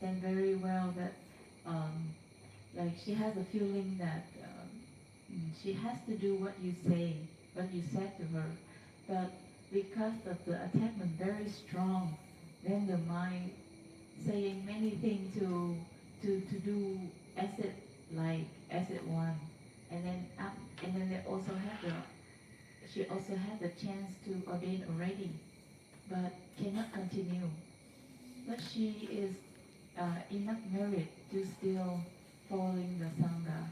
understand very well that like she has a feeling that she has to do what you say, what you said to her. But because of the attachment very strong, then the mind saying many things to do as it like as it want, and then and then they also have the she also had the chance to ordain already, but cannot continue. But she is enough merit to still following the sangha,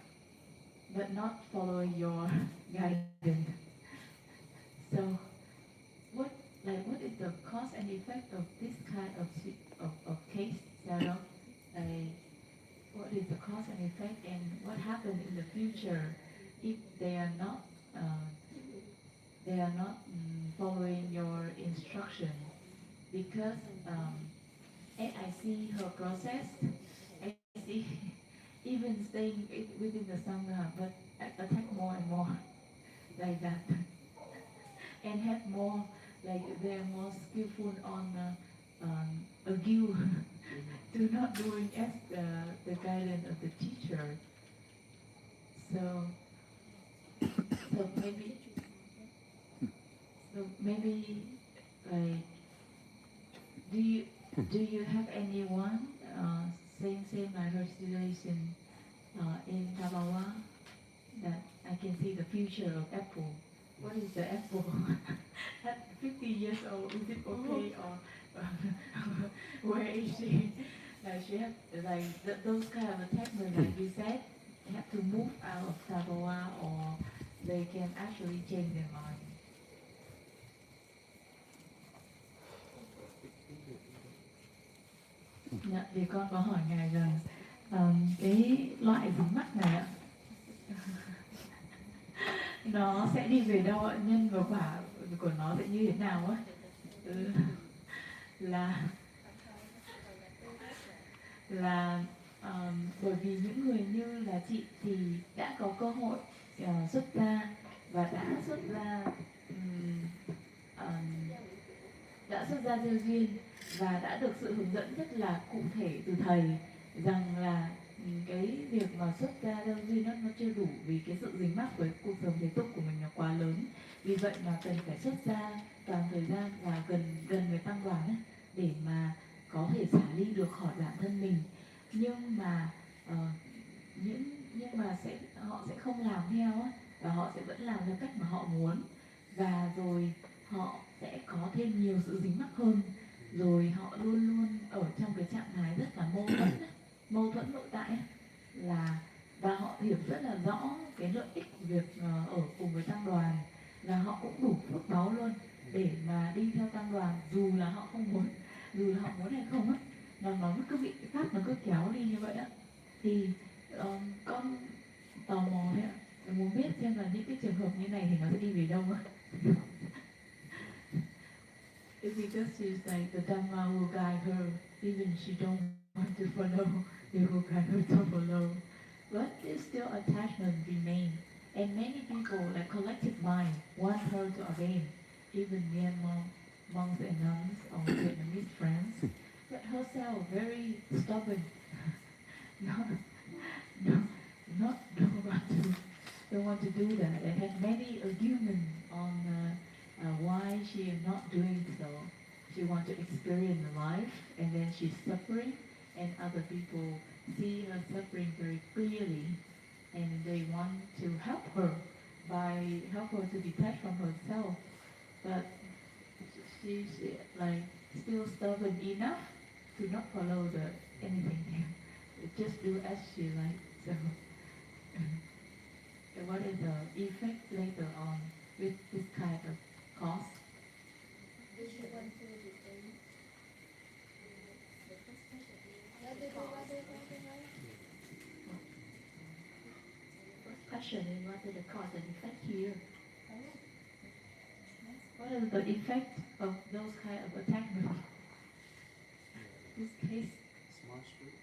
but not following your guidance. So what what is the cause and effect of this kind of case, Sarah? Like, what is the cause and effect, and what happens in the future if uh, they are not following your instruction? Because and I see her process. I see even staying within the sangha, but attack more and more like that, and have more like they're more skillful on argue to not doing as the guidance of the teacher. So maybe maybe like do you do you have anyone same like her situation in Tabawa that I can see the future of Apple? What is the Apple? At 50 years old, is it okay or where is she? She have like those kind of attachment, like you said, have to move out of Tabawa, or they can actually change their mind. Dạ, thì con có hỏi ngài rằng cái loại dính mắc này ạ, nó sẽ đi về đâu ạ? Nhân và quả của nó sẽ như thế nào á? Ừ. là là bởi vì những người như là chị thì đã có cơ hội xuất gia và um, đã xuất gia gieo duyên và đã được sự hướng dẫn rất là cụ thể từ thầy rằng là cái việc mà xuất gia gieo duyên nó chưa đủ, vì cái sự dính mắc với cuộc sống thế tục của mình nó quá lớn. Vì vậy mà cần phải xuất gia toàn thời gian và gần với tăng đoàn ấy, để mà có thể xả ly được khỏi bản thân mình. Nhưng mà uh, nhưng mà họ sẽ không làm theo á, và họ sẽ vẫn làm theo cách mà họ muốn, và rồi họ sẽ có thêm nhiều sự dính mắc hơn, rồi họ luôn luôn ở trong cái trạng thái rất là mâu thuẫn nội tại ấy, là và họ hiểu rất là rõ cái lợi ích của việc ở cùng với tăng đoàn, và họ cũng đủ phước báu luôn để mà đi theo tăng đoàn dù là họ không muốn, dù là họ muốn hay không á, nó cứ bị pháp nó cứ kéo đi như vậy á. Thì con tò mò đấy ạ, muốn biết xem là những cái trường hợp như này thì nó sẽ đi về đâu á. It's because she's like the Dhamma will guide her, even she don't want to follow, they will guide her to follow. But still attachment remain. And many people, like collective mind, want her to obey, even Myanmar monks and nuns or Vietnamese friends. But herself very stubborn, not, not, don't want to do that, and had many arguments on why she is not doing so. She wants to experience life, and then she's suffering, and other people see her suffering very clearly, and they want to help her to detach from herself. But she's like still stubborn enough to not follow anything. Just do as she likes. So, and what is the effect later on with this kind of cause? Question is what is the cause and effect here? What is the effect of those kind of attachment? This case. Smart street.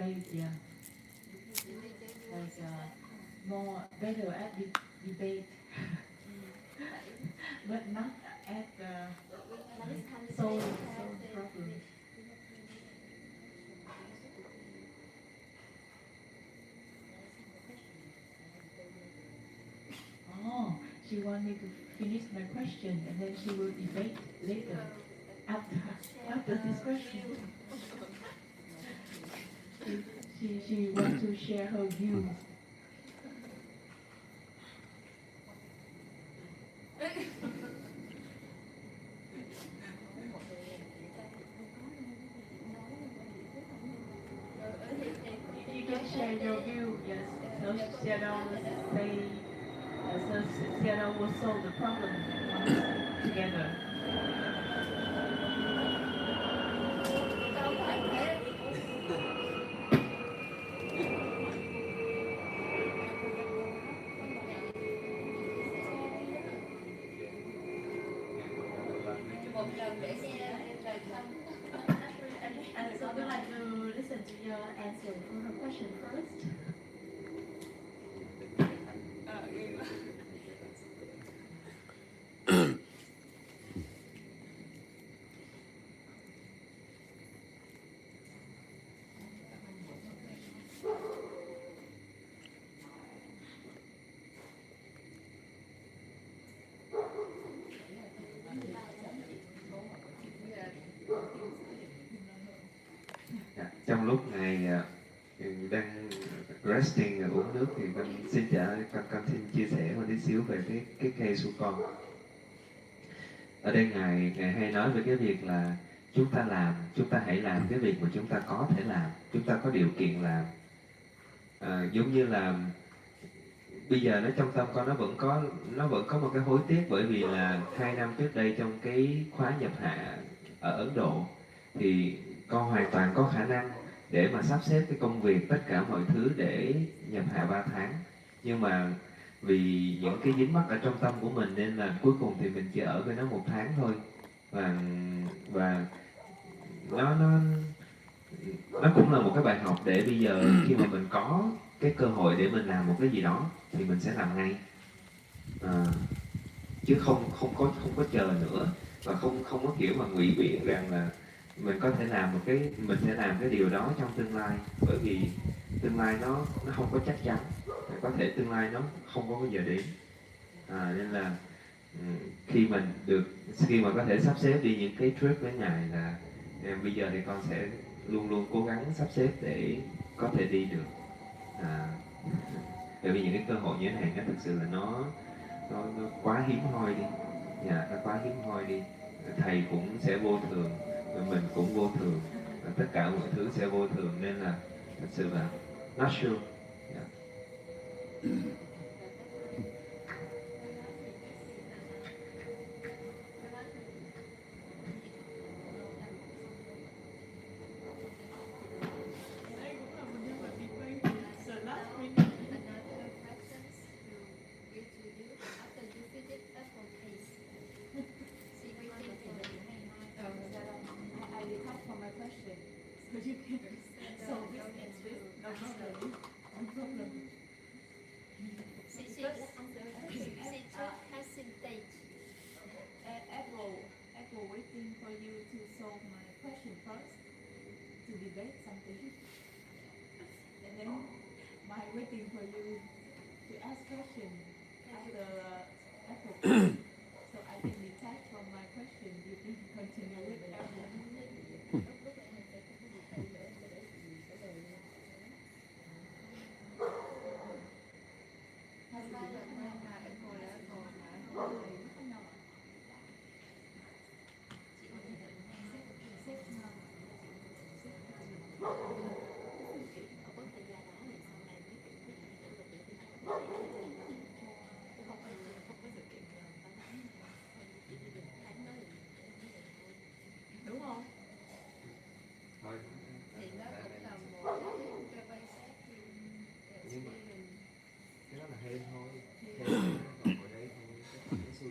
debate, yeah. Like more better at debate, but not at soul problem. Oh, she want me to finish my question and then she will debate later after this question. She wants to share her views. You can share your view, yes. So Shadow will say, so Shadow will solve the problem together. So we'd like to listen to your answer for her question first. Trong lúc Ngài đang resting uống nước thì con xin chia sẻ một tí xíu về cái case của con. Ở đây Ngài hay nói về cái việc là chúng ta hãy làm cái việc mà chúng ta có thể làm, chúng ta có điều kiện làm. Giống như là bây giờ trong tâm con nó vẫn có một cái hối tiếc, bởi vì là 2 năm trước đây trong cái khóa nhập hạ ở Ấn Độ thì con hoàn toàn có khả năng để mà sắp xếp cái công việc, tất cả mọi thứ để nhập hạ 3 tháng. Nhưng mà vì những cái dính mắc ở trong tâm của mình nên là cuối cùng thì mình chỉ ở với nó 1 tháng thôi. Và nó cũng là một cái bài học để bây giờ khi mà mình có cái cơ hội để mình làm một cái gì đó thì mình sẽ làm ngay, chứ không có chờ nữa, và không có kiểu mà ngụy biện rằng là mình có thể làm mình sẽ làm cái điều đó trong tương lai, bởi vì tương lai nó không có chắc chắn, có thể tương lai nó không có bao giờ đến. Nên là khi mà có thể sắp xếp đi những cái trip với Ngài là bây giờ thì con sẽ luôn luôn cố gắng sắp xếp để có thể đi được. Bởi vì những cái cơ hội như thế này nó thực sự là nó quá hiếm hoi đi. Nó quá hiếm hoi đi. Thầy cũng sẽ vô thường, mình cũng vô thường, tất cả mọi thứ sẽ vô thường, nên là thật sự là not sure. Apple waiting for you to solve my question first, to debate something, and then my waiting for you to ask question after Apple, so I can detach from my question. You can continue with Apple. Đúng không? Thôi. Thì nó cũng là một cái quan sát nhưng mà cái đó là hên thôi. Hên còn ở đây thôi, cái xui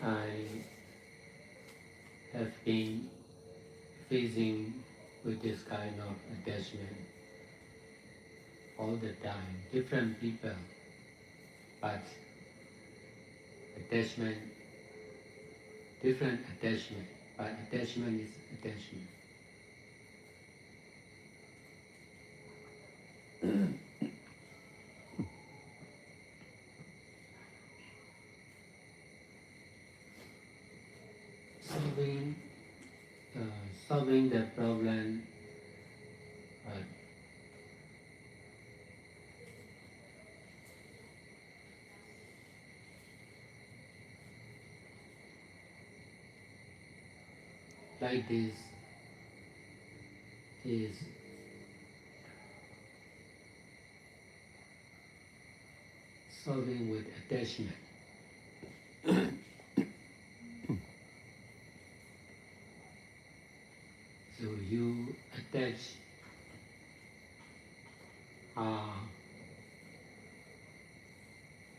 I have been facing with this kind of attachment all the time, different people, but attachment, different attachment, but attachment is attachment. solving, solving the problem like this is solving with attachment. So you attach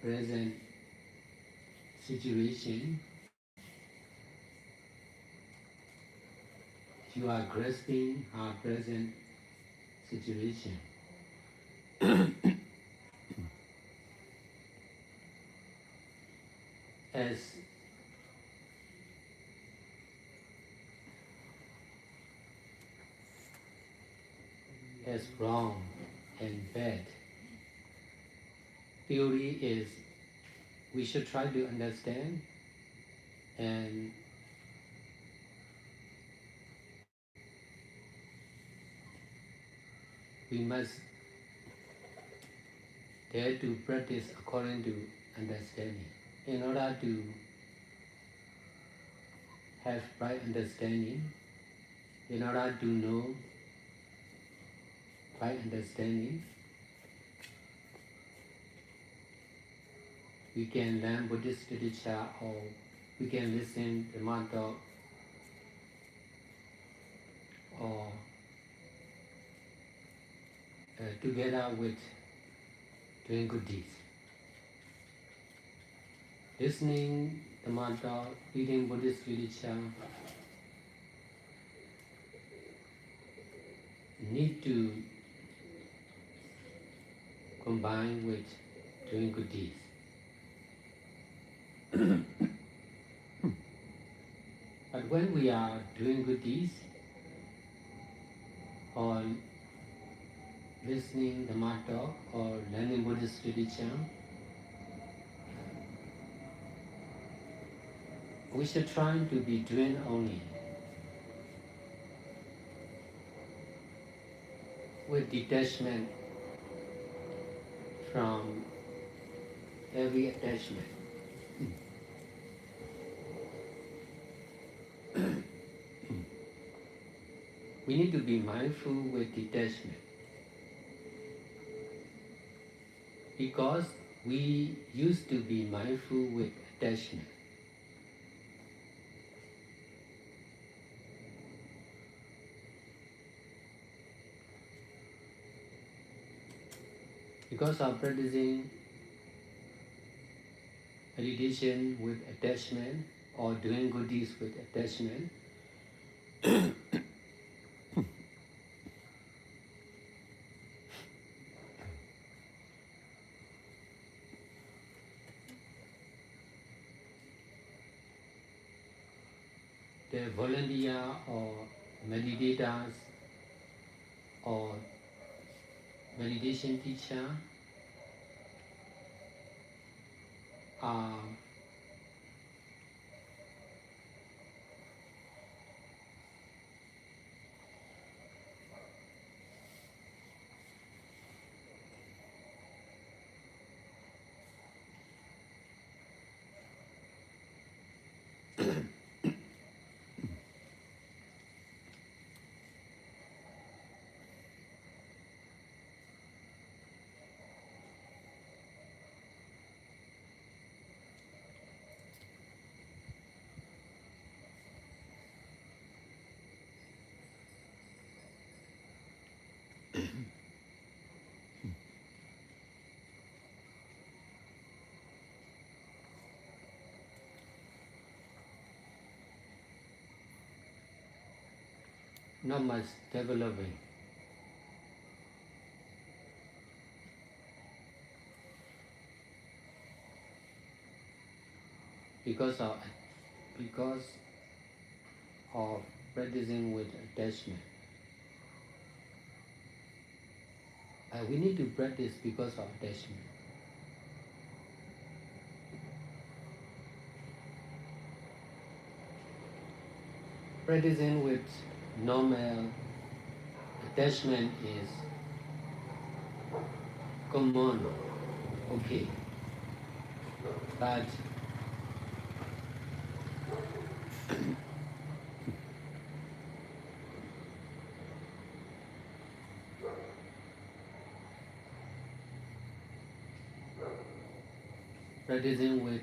present situation, you are grasping our present situation. as wrong and bad. Theory is we should try to understand, and we must dare to practice according to understanding. In order to have right understanding, in order to know right understanding, we can learn Buddhist literature, or we can listen to Dhamma talk, or together with doing good deeds. Listening Dhamma talk, reading Buddhist literature need to combine with doing good deeds. But when we are doing good deeds or listening Dhamma talk or learning Buddhist literature, we should try to be doing only, with detachment from every attachment. We need to be mindful with detachment, because we used to be mindful with attachment. Because of practicing meditation with attachment or doing good deeds with attachment, the volunteer or meditators or meditation teacher are not much developing. Because of practicing with attachment. We need to practice because of attachment. Practicing with normal attachment is common, okay, but practicing with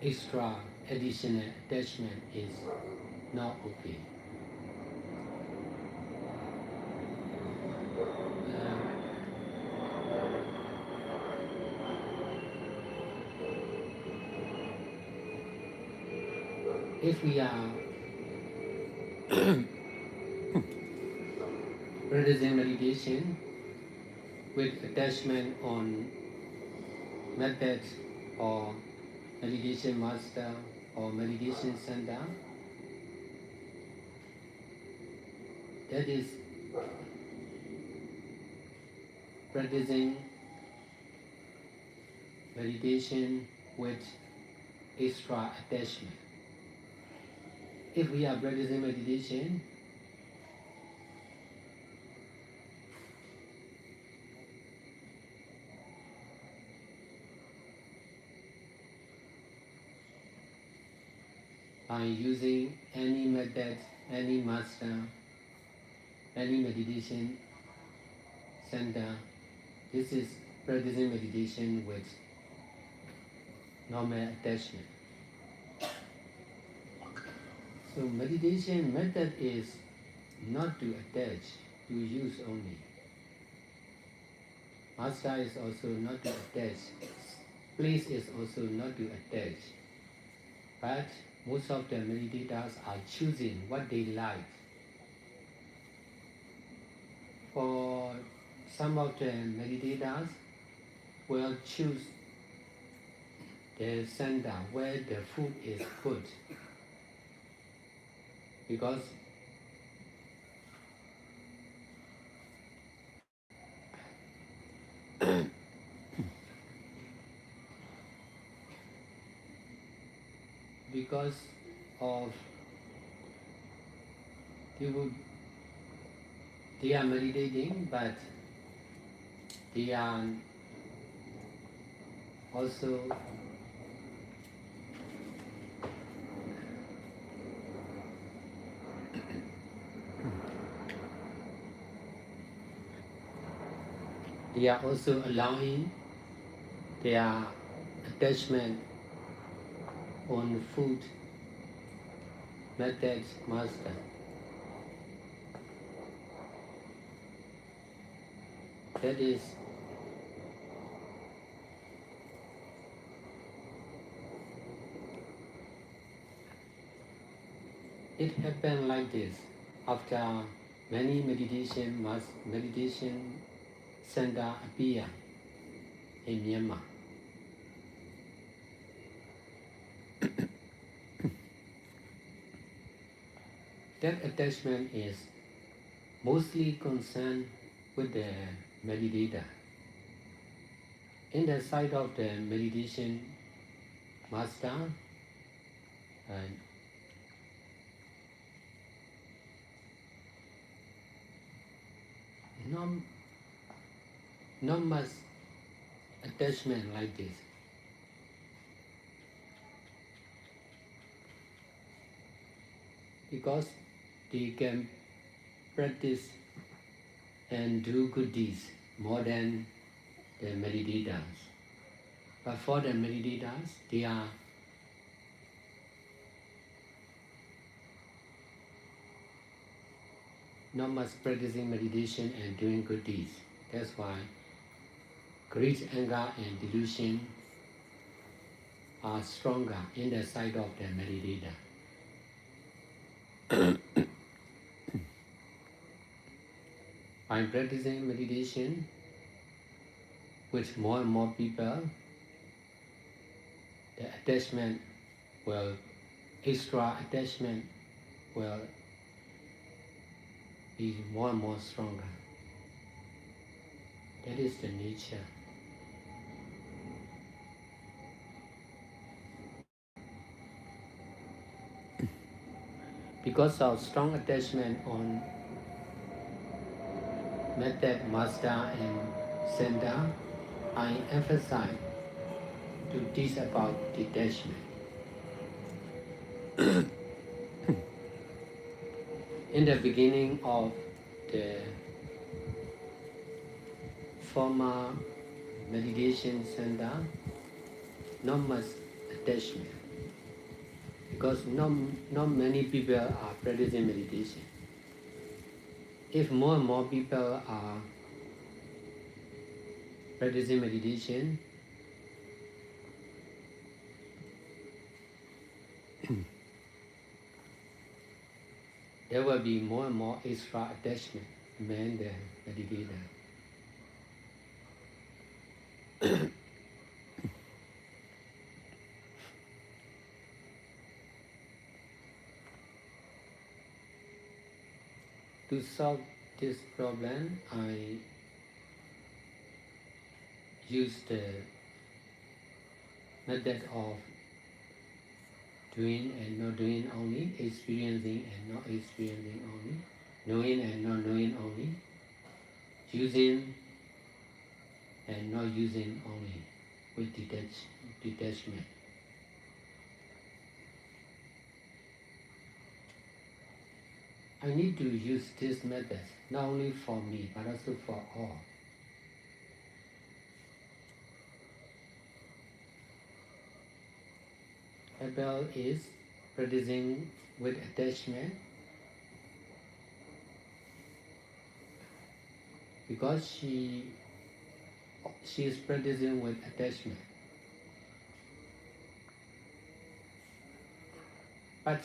extra additional attachment is not okay. If we are practicing meditation with attachment on method or meditation master or meditation center, that is practicing meditation with extra attachment. If we are practicing meditation by using any method, any master, any meditation center, this is practicing meditation with normal attachment. So meditation method is not to attach, to use only. Master is also not to attach. Place is also not to attach. But most of the meditators are choosing what they like. For some of the meditators will choose the center where the food is put, because because of they are meditating, but they are also allowing their attachment on food methods master. That is it happened like this after many meditation center appear in Myanmar. That attachment is mostly concerned with the meditator. In the sight of the meditation master, not much attachment like this. Because they can practice and do good deeds more than the meditators. But for the meditators, they are not much practicing meditation and doing good deeds. That's why greed, anger, and delusion are stronger in the sight of the meditator. by practicing meditation with more and more people, the attachment will, extra attachment will be more and more stronger. That is the nature. Because of strong attachment on method, master and center, I emphasize to teach about detachment. In the beginning of the former meditation center, not much attachment, because not many people are practicing meditation. If more and more people are practicing meditation, there will be more and more extra attachment among the meditator. To solve this problem, I use the method of doing and not doing only, experiencing and not experiencing only, knowing and not knowing only, using and not using only, with detachment. I need to use this method not only for me but also for all. Abel is practicing with attachment because she is practicing with attachment. But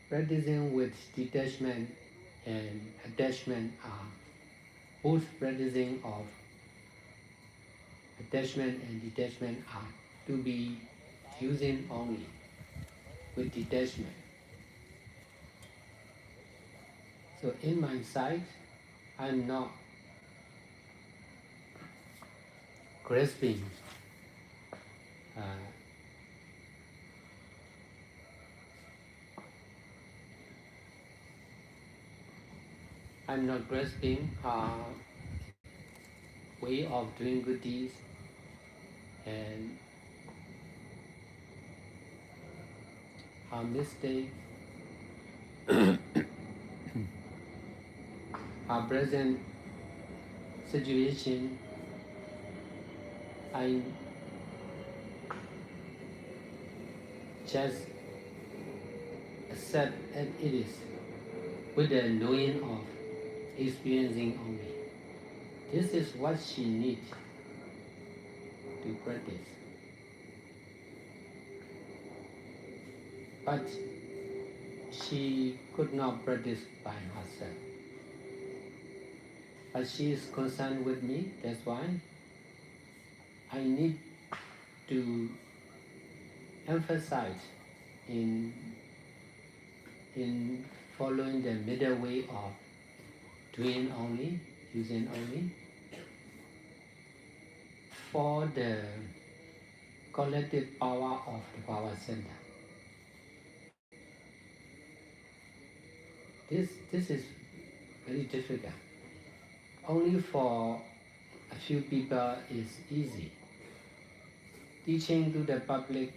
practicing with detachment and attachment are both practicing of attachment and detachment are to be using only with detachment. So in my sight, I'm not grasping way of doing good deeds and our mistake, our present situation. I just accept as it is with the knowing of experiencing only. This is what she needs to practice. But she could not practice by herself. But she is concerned with me, that's why I need to emphasize in following the middle way of doing only, using only, for the collective power of the power center. This is very difficult. Only for a few people is easy. Teaching to the public,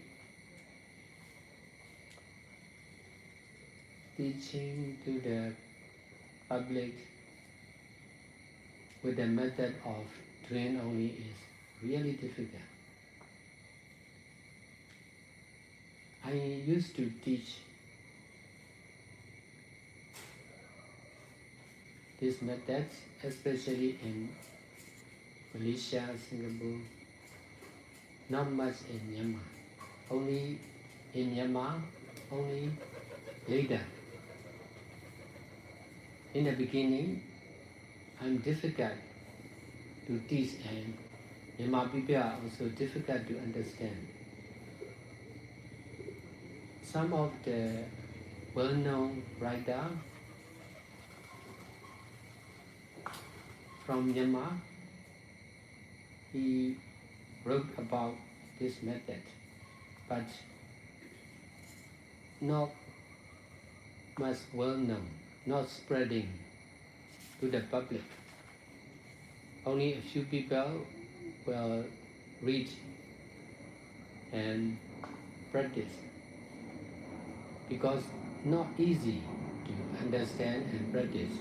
with the method of doing only is really difficult. I used to teach these methods, especially in Malaysia, Singapore, not much in Myanmar. Only in Myanmar, only later. In the beginning, I'm difficult to teach, and Myanmar people are also difficult to understand. Some of the well-known writers from Myanmar, he wrote about this method, but not much well-known, not spreading to the public. Only a few people will read and practice, because not easy to understand and practice.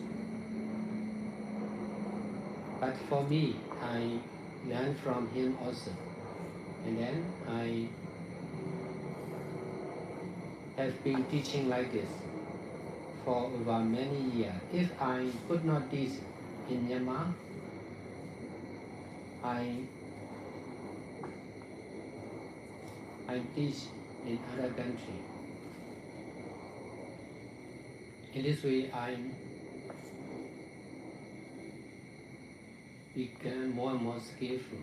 But for me, I learned from him also, and then I have been teaching like this for over many years. If I could not teach in Myanmar, I teach in other country. In this way, I become more and more skillful.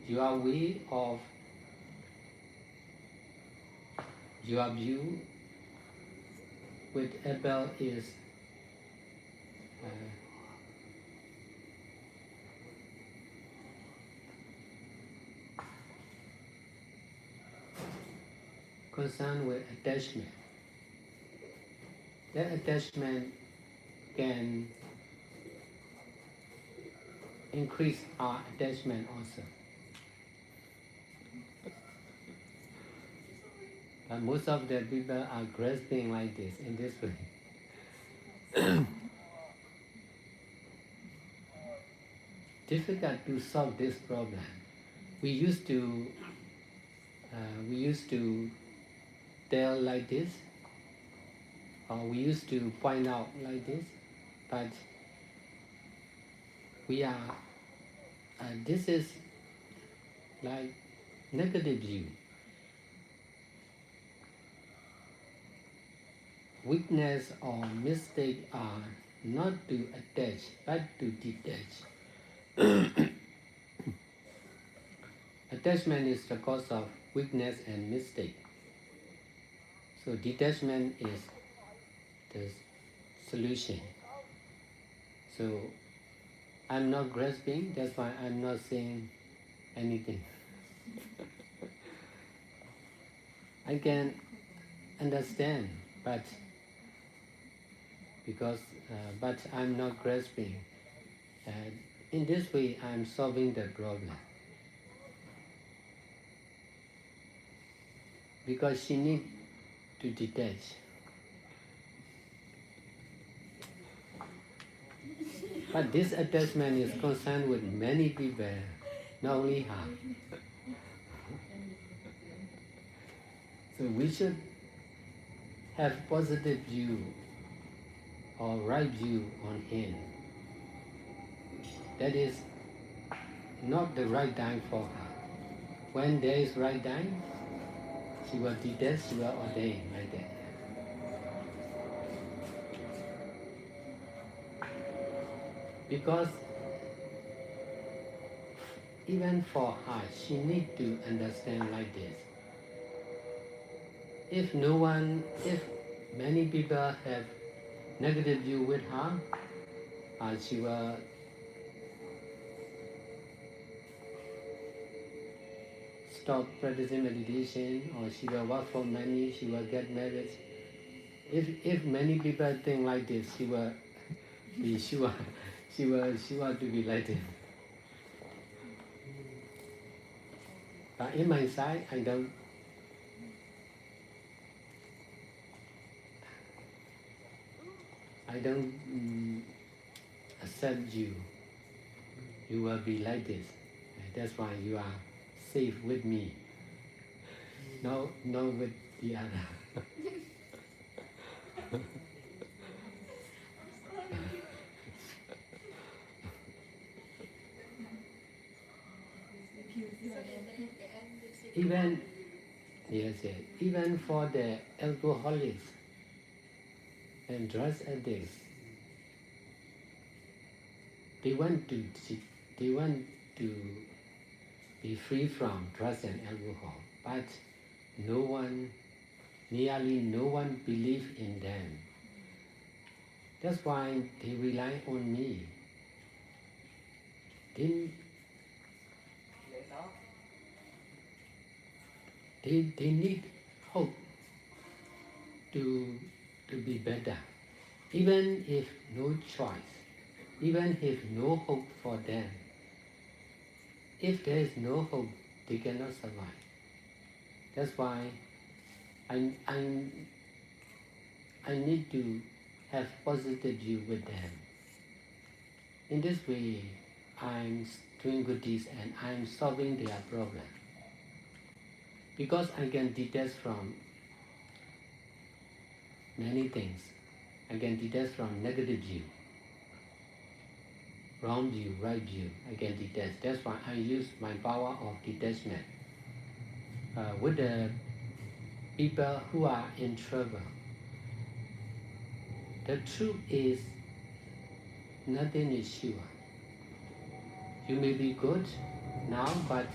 Your way of your view with Abel is concerned with attachment. That attachment can increase our attachment also. But most of the people are grasping like this, in this way. Difficult to solve this problem. We used to tell like this, or we used to point out like this, but we are. This is like negative view. Weakness or mistake are not to attach, but to detach. Attachment is the cause of weakness and mistake. So detachment is the solution. So I'm not grasping, that's why I'm not saying anything. I can understand, but but I'm not grasping. In this way, I'm solving the problem. Because she needs to detach. But this attachment is concerned with many people, not only her. So we should have positive view or right view on him. That is not the right time for her. When there is right time, she will detach, she will ordain like that. Because even for her, she needs to understand like this. If many people have negative view with her, she will stop practicing meditation, or she will work for money, she will get married. If many people think like this, she will be sure, she will to be like this. But in my side, I don't accept you. You will be like this. That's why you are safe with me. No with the other. Even Yes, yes. Even for the alcoholics and drug addicts, they want to they want to be free from drugs and alcohol, but no one, nearly no one believes in them. That's why they rely on me. They, they need hope to be better. Even if no choice, even if no hope for them, if there is no hope, they cannot survive. That's why I, I, I need to have positive view with them. In this way, I'm doing good deeds and I'm solving their problem. Because I can detach from many things. I can detach from negative view, wrong view, right view. I can detach. That's why I use my power of detachment with the people who are in trouble. The truth is, nothing is sure. You may be good now, but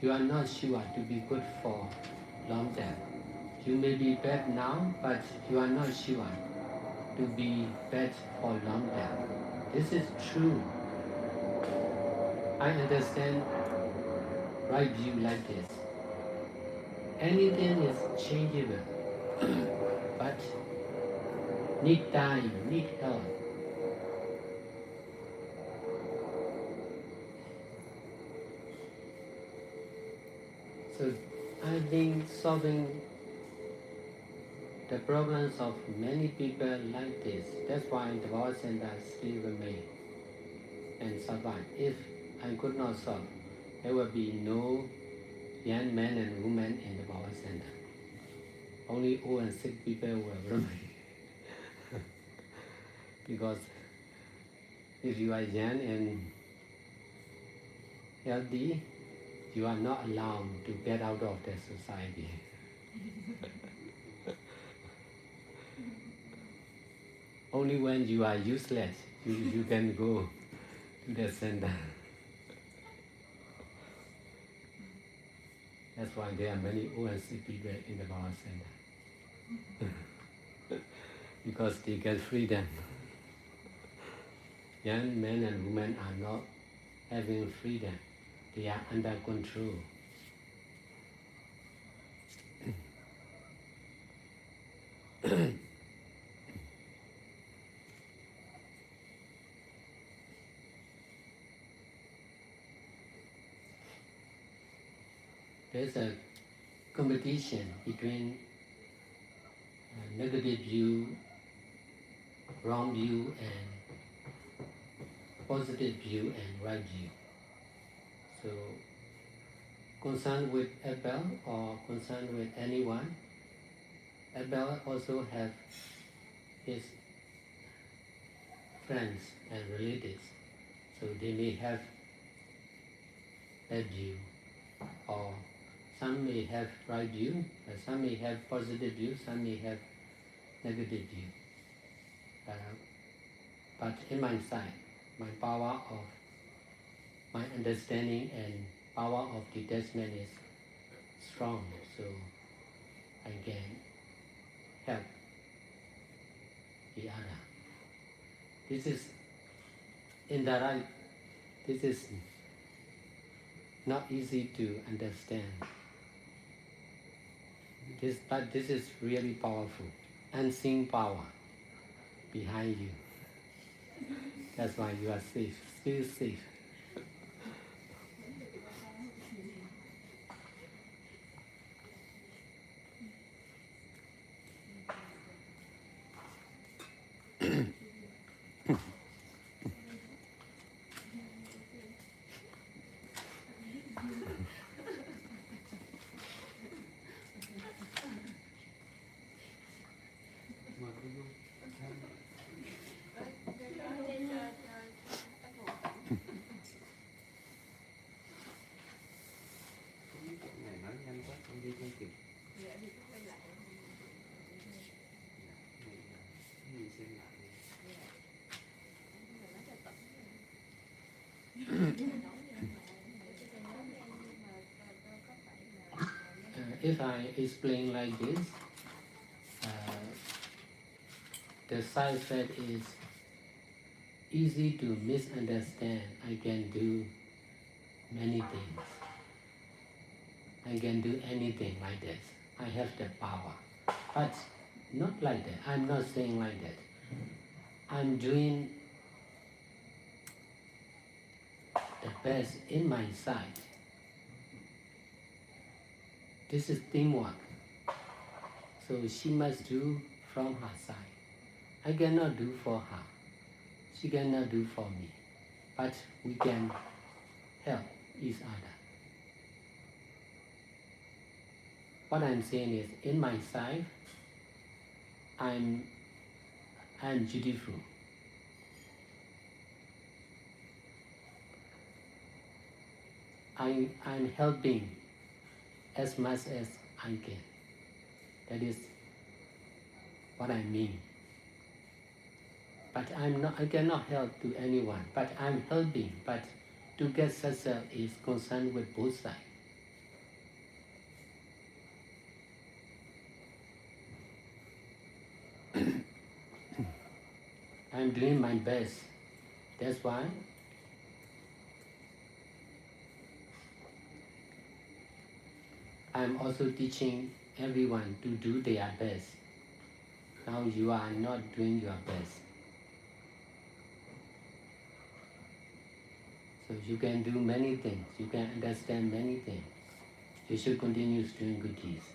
you are not sure to be good for long term. You may be bad now, but you are not sure to be bad for long term. This is true. I understand right view like this. Anything is changeable, but need time, need help. So I've been solving the problems of many people like this. That's why the Power Center still remain and survive. If I could not solve, there will be no young men and women in the Power Center. Only old and sick people will remain. Because if you are young and healthy, you are not allowed to get out of the society. Only when you are useless, you can go to the center. That's why there are many old and sick people in the Power Center. Because they get freedom. Young men and women are not having freedom. They are under control. There's a competition between negative view, wrong view, and positive view and right view. So, concerned with Abel or concerned with anyone, Abel also have his friends and relatives. So they may have bad view, or some may have right view, some may have positive view, some may have negative view. But in my side, my power of my understanding and power of detachment is strong, so I can help the other. This is indirect. This is not easy to understand. But this is really powerful. Unseen power behind you. That's why you are safe, still safe. if I explain like this, the side effect is easy to misunderstand. I can do many things. I can do anything like this. I have the power. But not like that. I'm not saying like that. I'm doing the best in my side. This is teamwork. So she must do from her side. I cannot do for her. She cannot do for me. But we can help each other. What I'm saying is, in my side, I'm beautiful. I'm helping as much as I can. That is what I mean. But I cannot help to anyone. But I'm helping. But to get success is concerned with both sides. I'm doing my best. That's why I'm also teaching everyone to do their best. Now you are not doing your best. So you can do many things. You can understand many things. You should continue doing good deeds.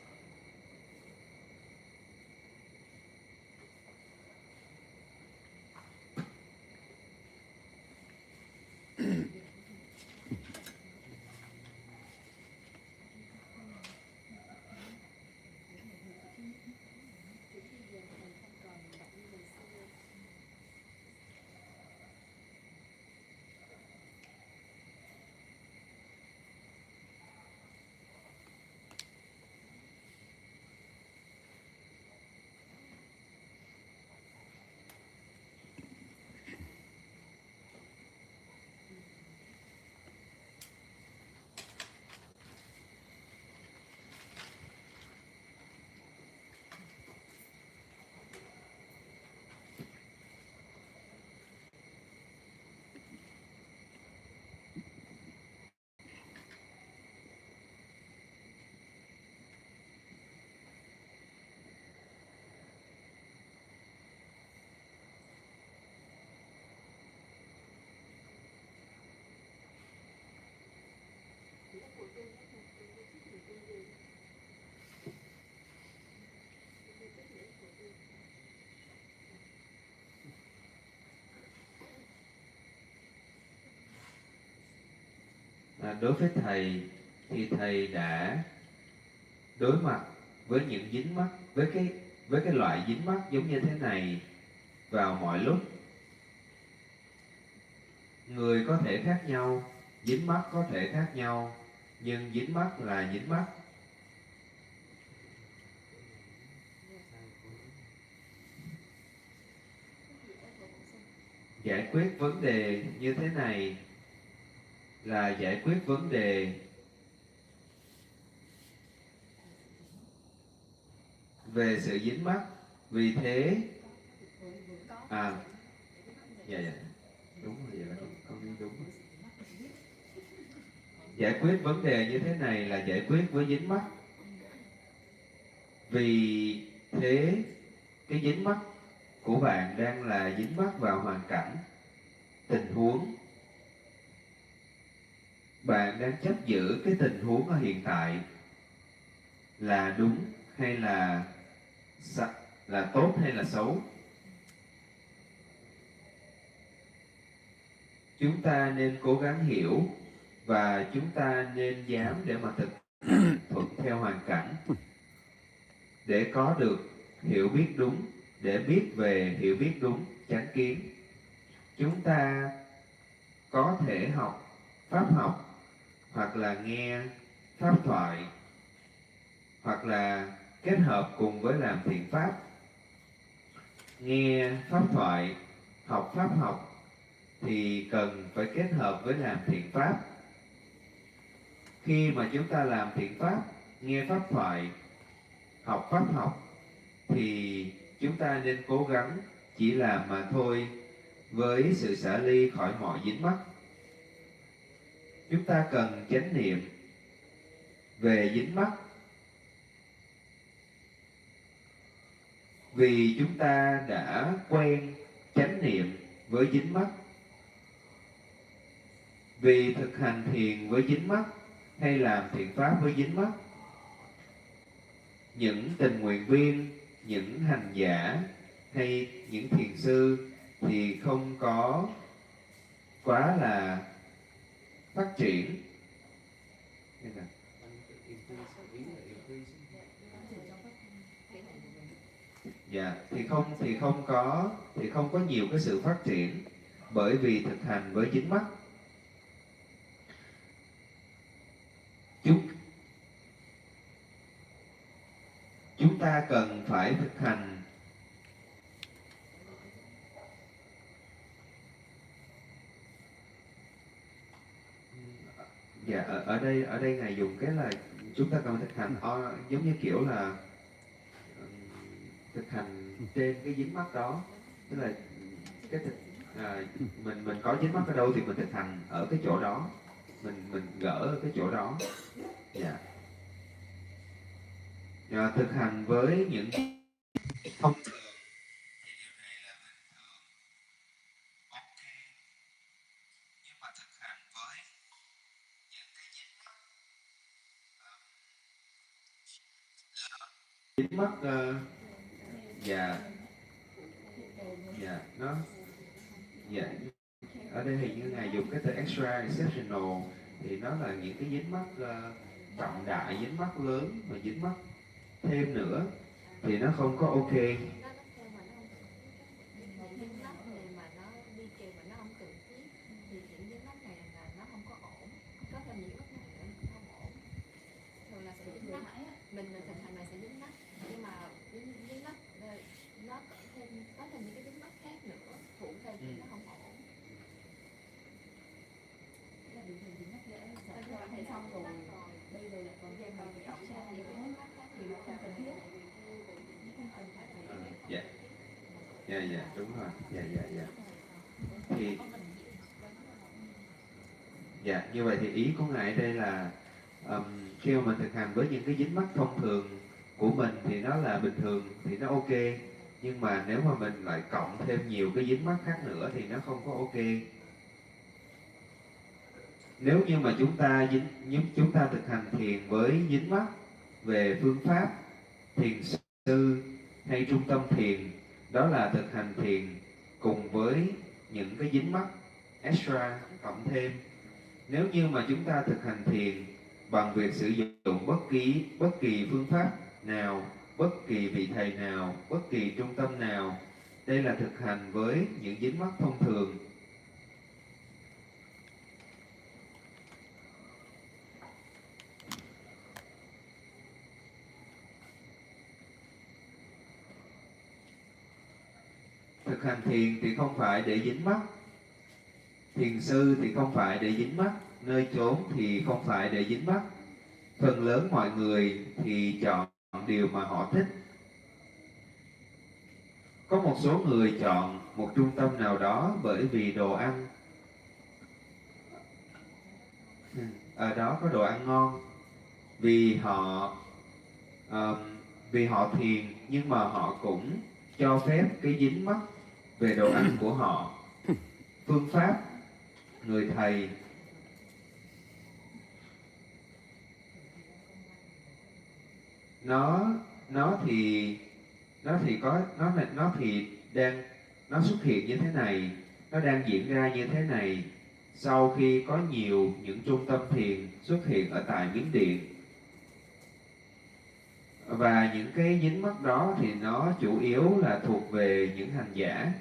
Đối với thầy thì thầy đã đối mặt với những dính mắc, với cái loại dính mắc giống như thế này vào mọi lúc. Người có thể khác nhau, dính mắc có thể khác nhau, nhưng dính mắc là dính mắc. Giải quyết vấn đề như thế này là giải quyết vấn đề về sự dính mắc. Vì thế dạ đúng rồi, vậy là con đi đúng rồi. Giải quyết vấn đề như thế này là giải quyết với dính mắc. Vì thế cái dính mắc của bạn đang là dính mắc vào hoàn cảnh, tình huống. Bạn đang chấp giữ cái tình huống ở hiện tại là đúng hay là tốt hay là xấu. Chúng ta nên cố gắng hiểu và chúng ta nên dám để mà thực thuận theo hoàn cảnh, để có được hiểu biết đúng, để biết về hiểu biết đúng, chánh kiến. Chúng ta có thể học pháp học, hoặc là nghe pháp thoại, hoặc là kết hợp cùng với làm thiện pháp. Nghe pháp thoại, học pháp học thì cần phải kết hợp với làm thiện pháp. Khi mà chúng ta làm thiện pháp nghe pháp thoại, học pháp học, thì chúng ta nên cố gắng chỉ làm mà thôi, với sự xả ly khỏi mọi dính mắc. Chúng ta cần chánh niệm về dính mắc, vì chúng ta đã quen chánh niệm với dính mắc. Vì thực hành thiền với dính mắc hay làm thiện pháp với dính mắc, những tình nguyện viên, những hành giả hay những thiền sư thì không có quá là phát triển. Dạ, thì không có nhiều cái sự phát triển, bởi vì thực hành với dính mắc. Chúng ta cần phải thực hành dạ, ở đây ngài dùng cái là chúng ta cần thực hành giống như kiểu là thực hành trên cái dính mắc đó, tức là cái mình có dính mắc ở đâu thì mình thực hành ở cái chỗ đó, mình gỡ ở cái chỗ đó. Dạ. Thực hành với những thông thường thì điều này là bình thường, ok, nhưng mà thực hành với những cái dính mắc dạ, dạ, nó dạ, ở đây thì như ngài dùng cái từ extra exceptional, thì nó là những cái dính mắc trọng đại, dính mắc lớn và dính mắc thêm nữa thì nó không có ok. Mình thực hành là sẽ dính mắc, nhưng mà dính mắc nó thêm có thêm những cái dính mắc khác nữa phụ thêm thì nó không ổn. Là bình thường dính mắc dễ thì xong rồi bây giờ là còn thêm một cái option gì nữa thì nó không cần thiết. Dạ, dạ, dạ, đúng rồi, dạ, dạ, dạ. Thì dạ, như vậy thì ý của ngài đây là khi mà mình thực hành với những cái dính mắc thông thường của mình thì nó là bình thường, thì nó ok, nhưng mà nếu mà mình lại cộng thêm nhiều cái dính mắc khác nữa thì nó không có ok. Nếu như mà chúng ta thực hành thiền với dính mắc về phương pháp, thiền sư hay trung tâm thiền, đó là thực hành thiền cùng với những cái dính mắc extra cộng thêm. Nếu như mà chúng ta thực hành thiền bằng việc sử dụng bất kỳ phương pháp nào, bất kỳ vị thầy nào, bất kỳ trung tâm nào, đây là thực hành với những dính mắc thông thường. Thực hành thiền thì không phải để dính mắc, thiền sư thì không phải để dính mắc, nơi chốn thì không phải để dính mắc. Phần lớn mọi người thì chọn điều mà họ thích. Có một số người chọn một trung tâm nào đó bởi vì đồ ăn, ở đó có đồ ăn ngon, vì họ vì họ thiền, nhưng mà họ cũng cho phép cái dính mắc về đồ ăn của họ, phương pháp, người thầy. nó thì nó thì đang nó xuất hiện như thế này, nó đang diễn ra như thế này sau khi có nhiều những trung tâm thiền xuất hiện ở tại Miến Điện. Và những cái dính mắc đó thì nó chủ yếu là thuộc về những hành giả.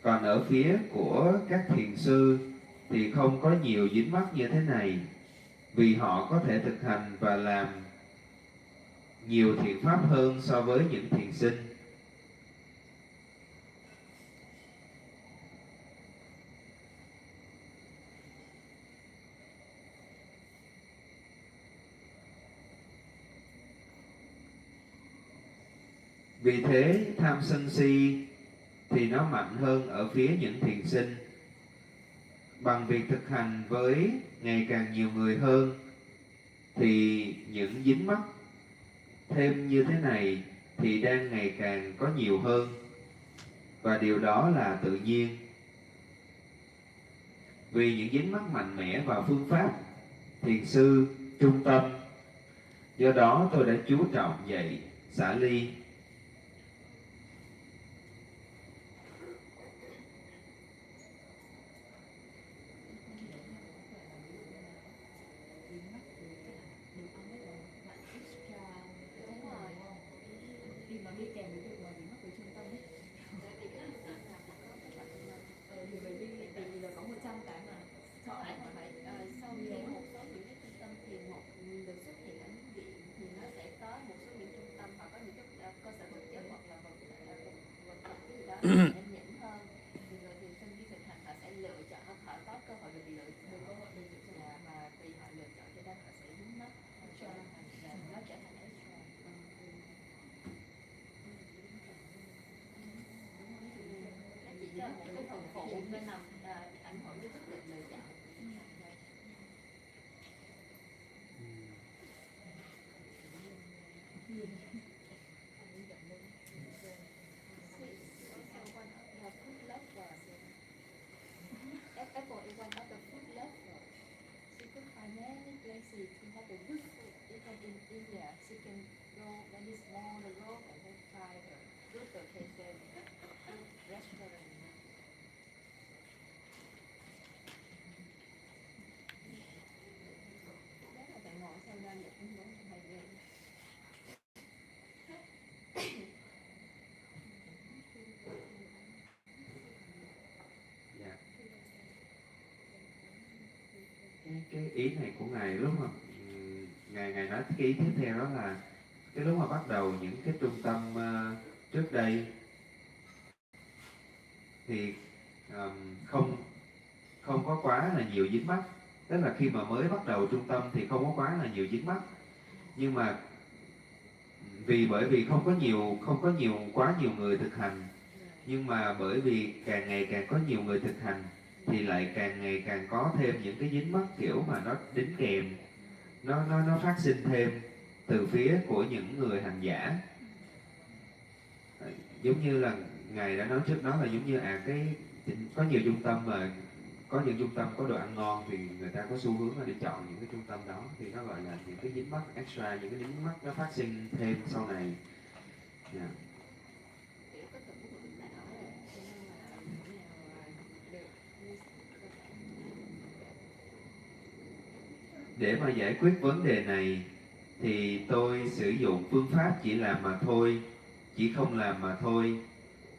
Còn ở phía của các thiền sư thì không có nhiều dính mắc như thế này, vì họ có thể thực hành và làm nhiều thiện pháp hơn so với những thiền sinh. Vì thế tham sân si thì nó mạnh hơn ở phía những thiền sinh. Bằng việc thực hành với ngày càng nhiều người hơn thì những dính mắc thêm như thế này thì đang ngày càng có nhiều hơn, và điều đó là tự nhiên. Vì những dính mắc mạnh mẽ vào phương pháp, thiền sư, trung tâm, do đó tôi đã chú trọng dạy xả ly. Khi mà đi kèm với việc mà dính mắc với trung tâm ấy, thì bởi vì là có 100 cái mà chọn mà phải sau khi một số những cái trung tâm thì một được xuất hiện ở những viện thì nó sẽ có một số những trung tâm họ có những cái cơ sở vật chất hoặc là vật vật cái gì đó nhanh nhẹn hơn, thì người thiền sinh khi thực hành họ sẽ lựa chọn, họ có cơ hội được lựa chọn mà vì họ lựa chọn cho nên họ sẽ dính mắc cho nó trở thành extra. Chỉ cho một cái phần phụ nó nằm ảnh hưởng đến quyết định lựa chọn. Apple is one of the food lovers. She could find many places to have the good food. Even in India, she can go very small the road and then try the good location, good restaurant. Chắc là phải ngồi sau ra để anh muốn thầy về. Cái ý này của ngài lúc mà ngài nói cái ý tiếp theo đó là cái lúc mà bắt đầu những cái trung tâm trước đây thì không có quá là nhiều dính mắc, tức là khi mà mới bắt đầu trung tâm thì không có quá là nhiều dính mắc, nhưng mà bởi vì không có quá nhiều người thực hành, nhưng mà bởi vì càng ngày càng có nhiều người thực hành thì lại càng ngày càng có thêm những cái dính mắc kiểu mà nó đính kèm, nó phát sinh thêm từ phía của những người hành giả. Giống như là ngài đã nói trước đó là giống như có nhiều trung tâm mà có những trung tâm có đồ ăn ngon thì người ta có xu hướng là đi chọn những cái trung tâm đó, thì nó gọi là những cái dính mắc extra, những cái dính mắc nó phát sinh thêm sau này. Yeah. Để mà giải quyết vấn đề này thì tôi sử dụng phương pháp chỉ làm mà thôi, chỉ không làm mà thôi,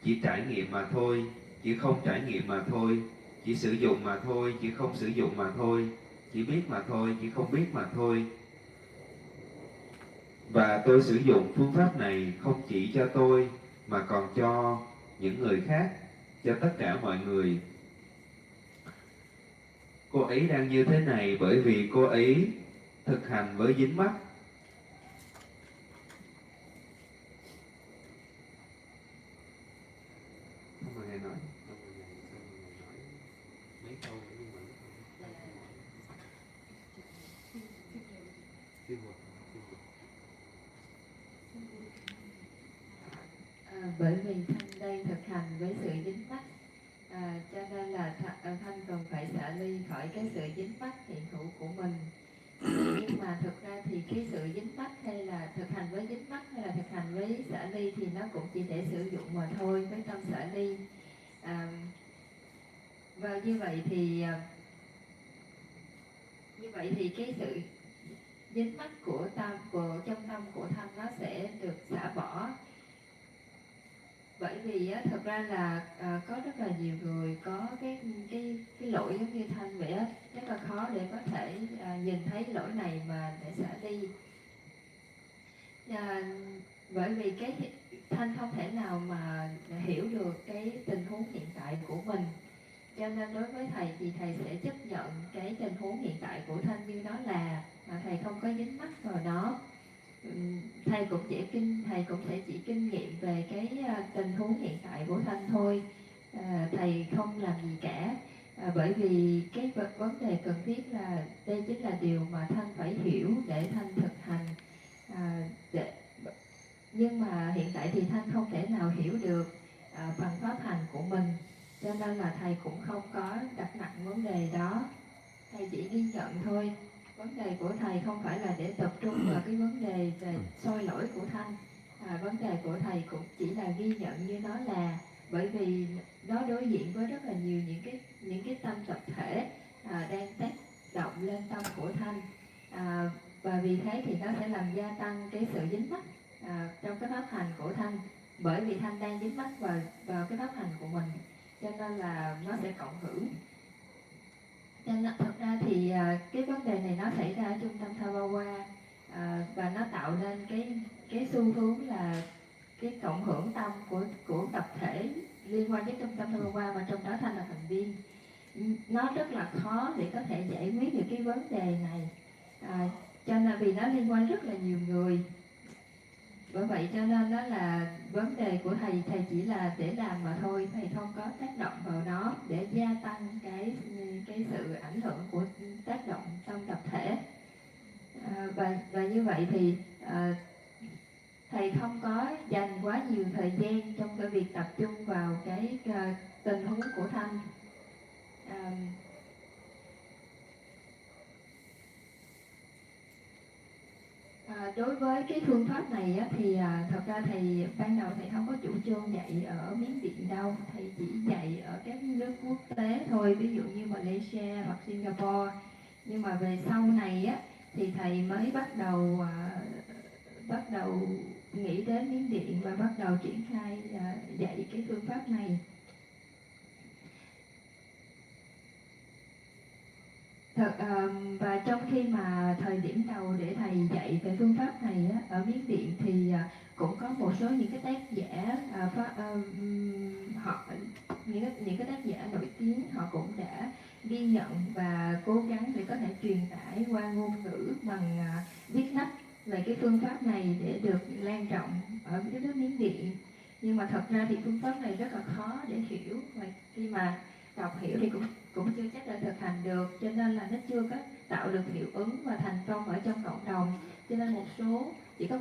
chỉ trải nghiệm mà thôi, chỉ không trải nghiệm mà thôi, chỉ sử dụng mà thôi, chỉ không sử dụng mà thôi, chỉ biết mà thôi, chỉ không biết mà thôi. Và tôi sử dụng phương pháp này không chỉ cho tôi mà còn cho những người khác, cho tất cả mọi người. Cô ấy đang như thế này bởi vì cô ấy thực hành với dính mắc. Bởi vì Thanh đây thực hành với sự dính mắc, cho nên là Thanh cần phải xả ly khỏi cái sự dính mắc hiện hữu của mình. Nhưng mà thực ra thì cái sự dính mắc hay là thực hành với dính mắc hay là thực hành với xả ly thì nó cũng chỉ để sử dụng mà thôi, với tâm xả ly. Và như vậy thì cái sự dính mắc của trong tâm của Thanh nó sẽ được xả bỏ. Bởi vì thật ra là có rất là nhiều người có cái lỗi giống như Thanh vậy á, rất là khó để có thể nhìn thấy lỗi này mà để xả đi. Bởi vì Thanh không thể nào mà hiểu được cái tình huống hiện tại của mình, cho nên đối với thầy thì thầy sẽ chấp nhận cái tình huống hiện tại của Thanh như nó là, mà thầy không có dính mắc vào nó. thầy cũng sẽ chỉ kinh nghiệm về cái tình huống hiện tại của Thanh thôi. Thầy không làm gì cả, bởi vì cái vấn đề cần thiết là đây chính là điều mà Thanh phải hiểu để Thanh thực hành. Để, nhưng mà hiện tại thì Thanh không thể nào hiểu được phần pháp hành của mình, cho nên là thầy cũng không có đặt nặng vấn đề đó. Thầy chỉ ghi nhận thôi. Vấn đề của thầy không phải là để tập trung vào cái vấn đề về soi lỗi của Thanh. Vấn đề của thầy cũng chỉ là ghi nhận như nó là, bởi vì nó đối diện với rất là nhiều những cái tâm tập thể đang tác động lên tâm của Thanh, và vì thế thì nó sẽ làm gia tăng cái sự dính mắc trong cái pháp hành của Thanh, bởi vì Thanh đang dính mắc vào cái pháp hành của mình, cho nên là nó sẽ cộng hưởng. Cho nên thật ra thì cái vấn đề này nó xảy ra ở trung tâm Thabawa, và nó tạo nên cái xu hướng là cái cộng hưởng tâm của tập thể liên quan đến trung tâm Thabawa, mà trong đó Thanh là thành viên. Nó rất là khó để có thể giải quyết được cái vấn đề này, cho nên vì nó liên quan rất là nhiều người. Bởi vậy cho nên đó là vấn đề của thầy chỉ là để làm mà thôi, thầy không có tác động vào nó để gia tăng cái sự ảnh hưởng của tác động trong tập thể. Và như vậy thì thầy không có dành quá nhiều thời gian trong cái việc tập trung vào cái tình huống của Thanh. Đối với cái phương pháp này á, thì thật ra thầy ban đầu thầy không có chủ trương dạy ở Miến Điện đâu, thầy chỉ dạy ở các nước quốc tế thôi, ví dụ như Malaysia hoặc Singapore. Nhưng mà về sau này á, thì thầy mới bắt đầu nghĩ đến Miến Điện và bắt đầu triển khai dạy cái phương pháp này. Và trong khi mà thời điểm đầu để thầy dạy về phương pháp này á, ở Miến Điện thì cũng có một số những cái tác giả những cái tác giả nổi tiếng, họ cũng đã ghi nhận và cố gắng để có thể truyền tải qua ngôn ngữ bằng viết lách về cái phương pháp này để được lan rộng ở cái nước Miến Điện. Nhưng mà thật ra thì phương pháp này rất là khó để hiểu, và khi mà đọc hiểu thì cũng chưa chắc là thực hành được, cho nên là nó chưa có tạo được hiệu ứng và thành công ở trong cộng đồng. Cho nên chỉ có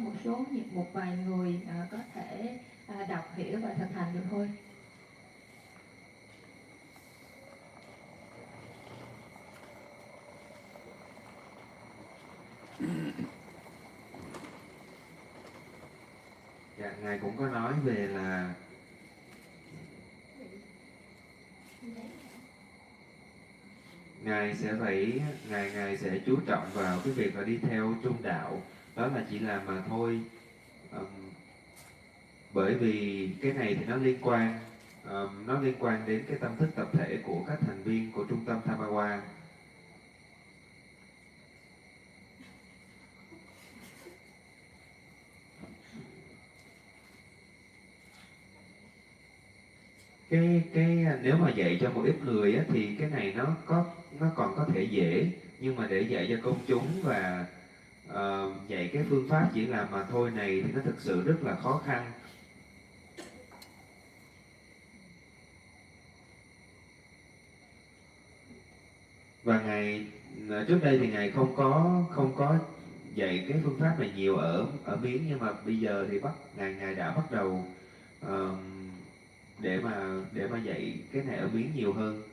một vài người có thể đọc hiểu và thực hành được thôi. Dạ, Ngài cũng có nói về là Ngài sẽ chú trọng vào cái việc là đi theo trung đạo, đó là chỉ làm mà thôi. Bởi vì cái này thì nó liên quan đến cái tâm thức tập thể của các thành viên của trung tâm Thabawa. Nếu mà dạy cho một ít người á, thì cái này nó còn có thể dễ, nhưng mà để dạy cho công chúng và dạy cái phương pháp chỉ làm mà thôi này thì nó thực sự rất là khó khăn. Và Ngài trước đây thì Ngài không có dạy cái phương pháp này nhiều ở Miến, nhưng mà bây giờ thì Ngài đã bắt đầu để mà dạy cái này ở Miến nhiều hơn.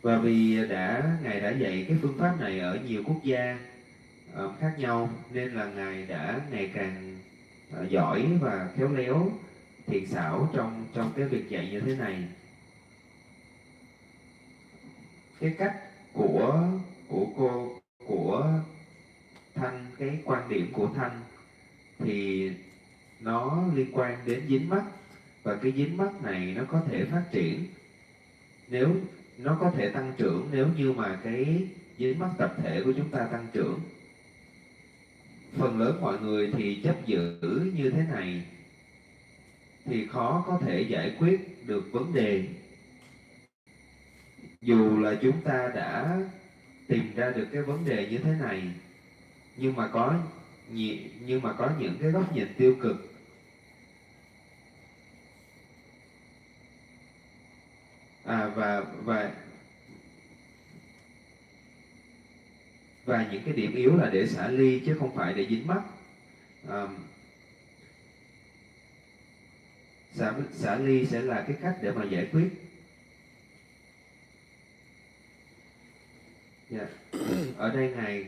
Và vì Ngài đã dạy cái phương pháp này ở nhiều quốc gia khác nhau, nên là Ngài đã ngày càng giỏi và khéo léo, thiện xảo trong cái việc dạy như thế này. Cái cách của Thanh, cái quan điểm của Thanh thì nó liên quan đến dính mắc, và cái dính mắc này nó có thể phát triển, nếu nó có thể tăng trưởng nếu như mà cái dính mắc tập thể của chúng ta tăng trưởng. Phần lớn mọi người thì chấp giữ như thế này thì khó có thể giải quyết được vấn đề. dù là chúng ta đã tìm ra được cái vấn đề như thế này, nhưng mà có những cái góc nhìn tiêu cực. Và những cái điểm yếu là để xả ly chứ không phải để dính mắc. Xả ly sẽ là cái cách để mà giải quyết. Yeah. Ở đây ngài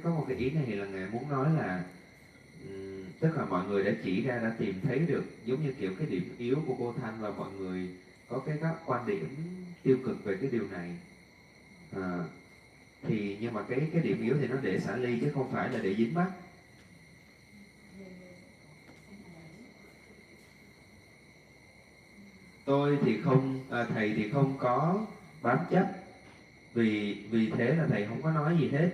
có một cái ý này là ngài muốn nói là tức là mọi người đã chỉ ra, đã tìm thấy được giống như kiểu cái điểm yếu của cô Thanh, và mọi người có cái quan điểm tiêu cực về cái điều này. Thì nhưng mà cái điểm yếu thì nó để xả ly chứ không phải là để dính mắc. Tôi thì không, thầy thì không có bám chấp, vì thế là thầy không có nói gì hết.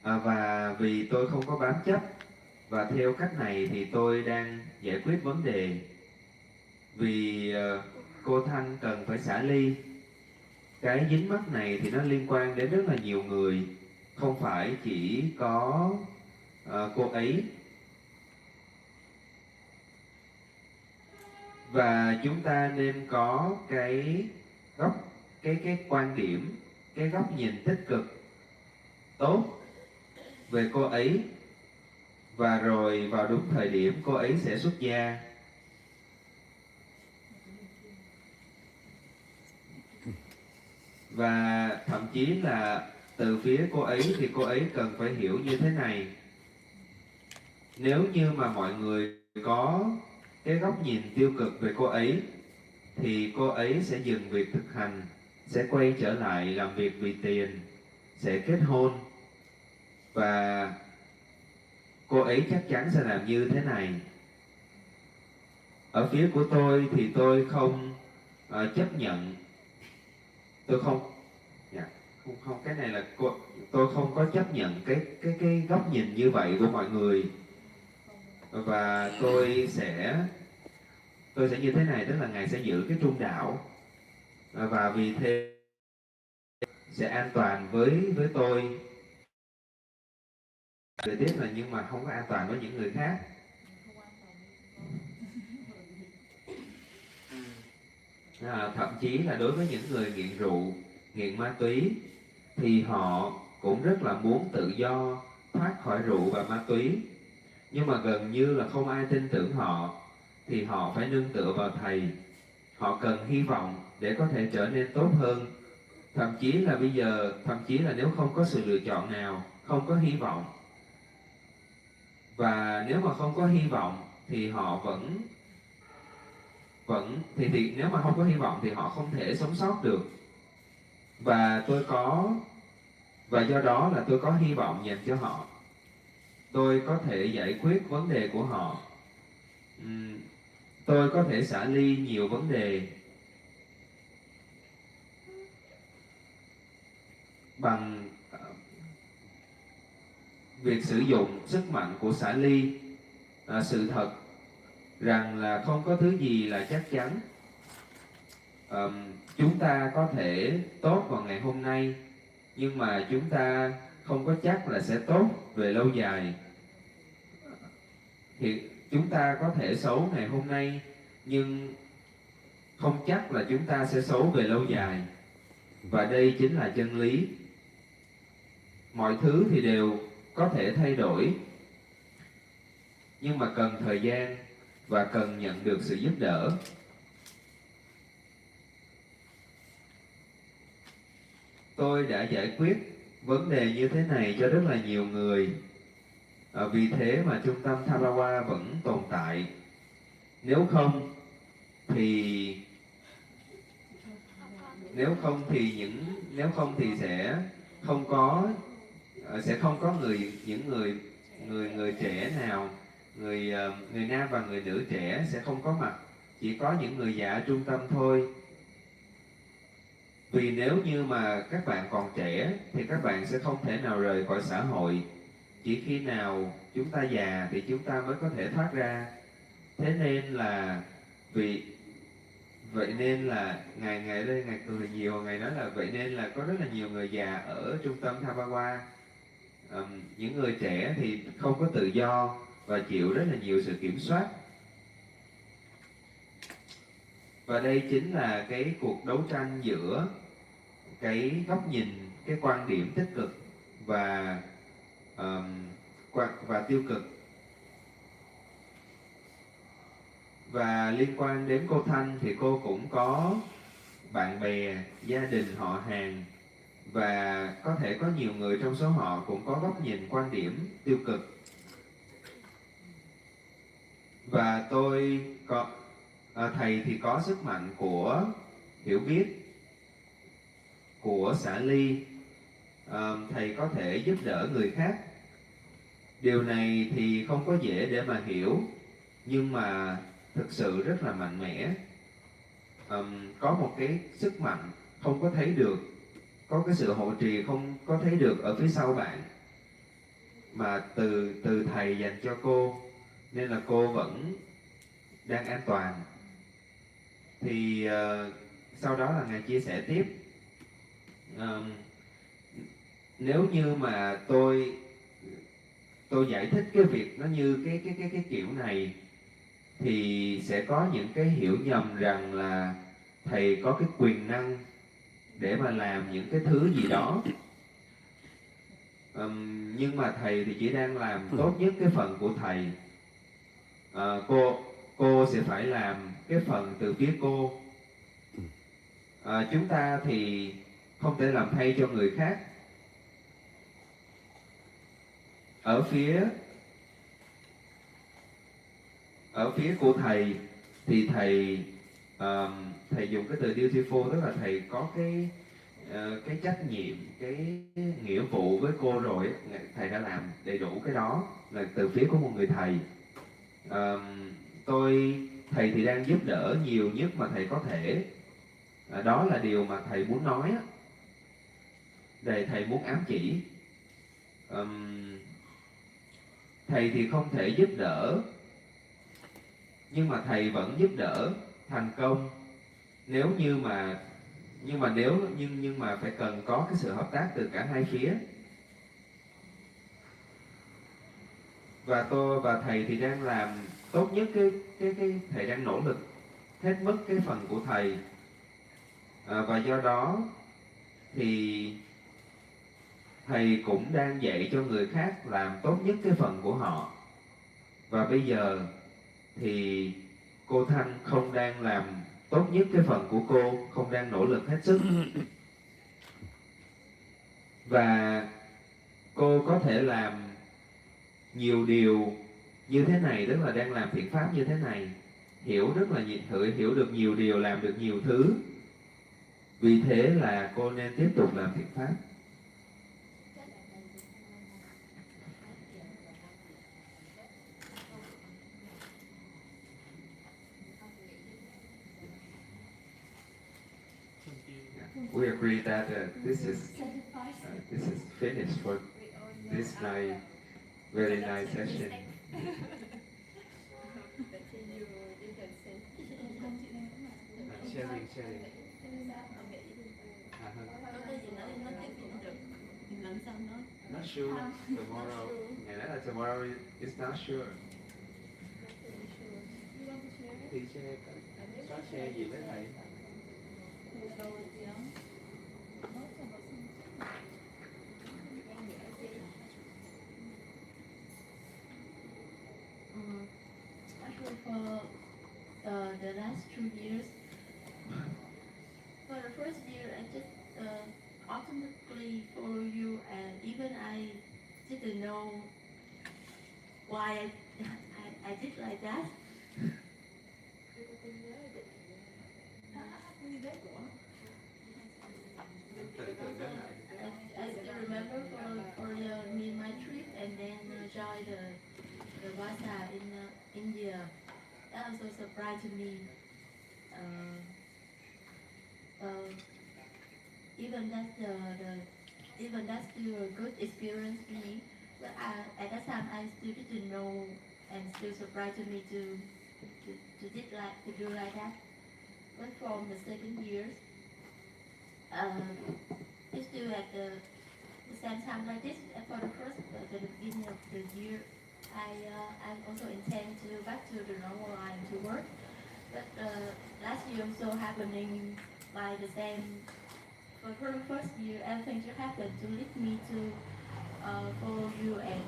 Và vì tôi không có bám chấp và theo cách này thì tôi đang giải quyết vấn đề. Vì cô Thanh cần phải xả ly. Cái dính mắc này thì nó liên quan đến rất là nhiều người, không phải chỉ có cô ấy. Và chúng ta nên có cái quan điểm, cái góc nhìn tích cực, tốt về cô ấy, và rồi vào đúng thời điểm cô ấy sẽ xuất gia. Và thậm chí là từ phía cô ấy thì cô ấy cần phải hiểu như thế này: nếu như mà mọi người có cái góc nhìn tiêu cực về cô ấy thì cô ấy sẽ dừng việc thực hành, sẽ quay trở lại làm việc vì tiền, sẽ kết hôn, và cô ấy chắc chắn sẽ làm như thế này. Ở phía của tôi thì tôi không chấp nhận, tôi không cái này là tôi không có chấp nhận cái góc nhìn như vậy của mọi người, và tôi sẽ như thế này, tức là ngài sẽ giữ cái trung đạo, và vì thế sẽ an toàn với tôi. Rồi tiếp là nhưng mà không có an toàn với những người khác. Thậm chí là đối với những người nghiện rượu, nghiện ma túy thì họ cũng rất là muốn tự do thoát khỏi rượu và ma túy, nhưng mà gần như là không ai tin tưởng họ, thì họ phải nương tựa vào thầy. Họ cần hy vọng để có thể trở nên tốt hơn. Thậm chí là bây giờ, nếu không có sự lựa chọn nào, không có hy vọng, và nếu mà không có hy vọng thì họ vẫn thì nếu mà không có hy vọng thì họ không thể sống sót được. Và do đó là tôi có hy vọng dành cho họ. Tôi có thể giải quyết vấn đề của họ. Tôi có thể xả ly nhiều vấn đề bằng việc sử dụng sức mạnh của xả ly. Sự thật rằng là không có thứ gì là chắc chắn. Chúng ta có thể tốt vào ngày hôm nay, nhưng mà chúng ta không có chắc là sẽ tốt về lâu dài. Thì chúng ta có thể xấu ngày hôm nay, nhưng không chắc là chúng ta sẽ xấu về lâu dài. Và đây chính là chân lý. Mọi thứ thì đều có thể thay đổi, nhưng mà cần thời gian và cần nhận được sự giúp đỡ. Tôi đã giải quyết vấn đề như thế này cho rất là nhiều người. Vì thế mà trung tâm Thalawa vẫn tồn tại. Nếu không thì sẽ không có những người trẻ nào, người nam và người nữ trẻ sẽ không có mặt, chỉ có những người già ở trung tâm thôi. Vì nếu như mà các bạn còn trẻ thì các bạn sẽ không thể nào rời khỏi xã hội. Chỉ khi nào chúng ta già thì chúng ta mới có thể thoát ra. Thế nên là vì vậy nên là ngài ở đây ngài cười nhiều, ngài nói là vậy nên là có rất là nhiều người già ở trung tâm Thabawa. Những người trẻ thì không có tự do và chịu rất là nhiều sự kiểm soát. Và đây chính là cái cuộc đấu tranh giữa cái góc nhìn, cái quan điểm tích cực và và tiêu cực. Và liên quan đến cô Thanh thì cô cũng có bạn bè, gia đình, họ hàng, và có thể có nhiều người trong số họ cũng có góc nhìn, quan điểm tiêu cực. Và thầy thì có sức mạnh của hiểu biết, của xả ly. Thầy có thể giúp đỡ người khác. Điều này thì không có dễ để mà hiểu, nhưng mà thực sự rất là mạnh mẽ. Có một cái sức mạnh không có thấy được, có cái sự hộ trì không có thấy được ở phía sau bạn, mà từ thầy dành cho cô, nên là cô vẫn đang an toàn. Thì sau đó là ngài chia sẻ tiếp. Nếu như mà tôi giải thích cái việc nó như cái kiểu này thì sẽ có những cái hiểu nhầm rằng là thầy có cái quyền năng để mà làm những cái thứ gì đó. Nhưng mà thầy thì chỉ đang làm tốt nhất cái phần của thầy. Cô sẽ phải làm cái phần từ phía cô. Chúng ta thì không thể làm thay cho người khác. Ở phía của thầy thì thầy dùng cái từ dutiful, tức là thầy có cái trách nhiệm, cái nghĩa vụ với cô rồi. Thầy đã làm đầy đủ cái đó là từ phía của một người thầy. Thầy thì đang giúp đỡ nhiều nhất mà thầy có thể. Đó là điều mà thầy muốn nói á. Thầy muốn ám chỉ. Thầy thì không thể giúp đỡ, nhưng mà thầy vẫn giúp đỡ thành công nếu như mà nhưng mà phải cần có cái sự hợp tác từ cả hai phía. Và thầy thì đang làm tốt nhất cái thầy đang nỗ lực hết mức cái phần của thầy. Và do đó thì thầy cũng đang dạy cho người khác làm tốt nhất cái phần của họ. Và bây giờ thì cô Thanh không đang làm tốt nhất cái phần của cô, không đang nỗ lực hết sức. Và cô có thể làm nhiều điều như thế này, tức là đang làm thiện pháp như thế này, hiểu được nhiều điều, làm được nhiều thứ. Vì thế là cô nên tiếp tục làm thiện pháp. We agree that this is finished for this night. Very nice session. Sharing. Not sure. Tomorrow. Tomorrow is not sure. Thì share gì với thầy? Actually, for the last 2 years, for the first year, I just automatically follow you, and even I didn't know why I did like that. I still remember for me my trip, and then join the Vasa in India. That also surprised to me. Even that's still a good experience for me. But at that time I still didn't know, and still surprised to me to to do like that. But from the second year, it's still at the same time like this. For the first, the beginning of the year, I also intend to go back to the normal line to work. But last year also happening like the same. For the first year, everything just happened to lead me to follow you and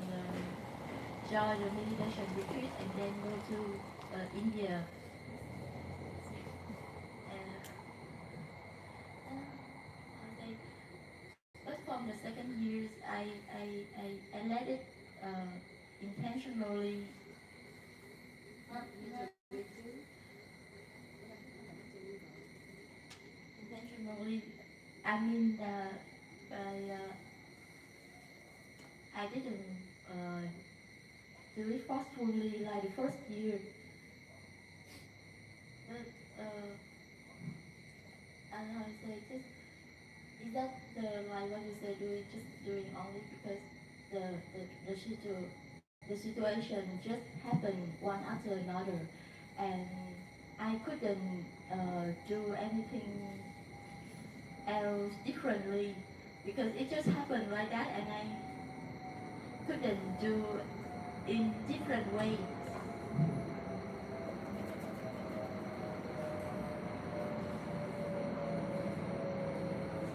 join the meditation retreat and then go to India. And but from the second years, I let it intentionally. Not intentionally. I mean, I didn't do it forcefully like the first year. But I don't know how to say just is that like what you say doing only because the situation just happened one after another, and I couldn't do anything else differently because it just happened like that, and I couldn't do in different ways.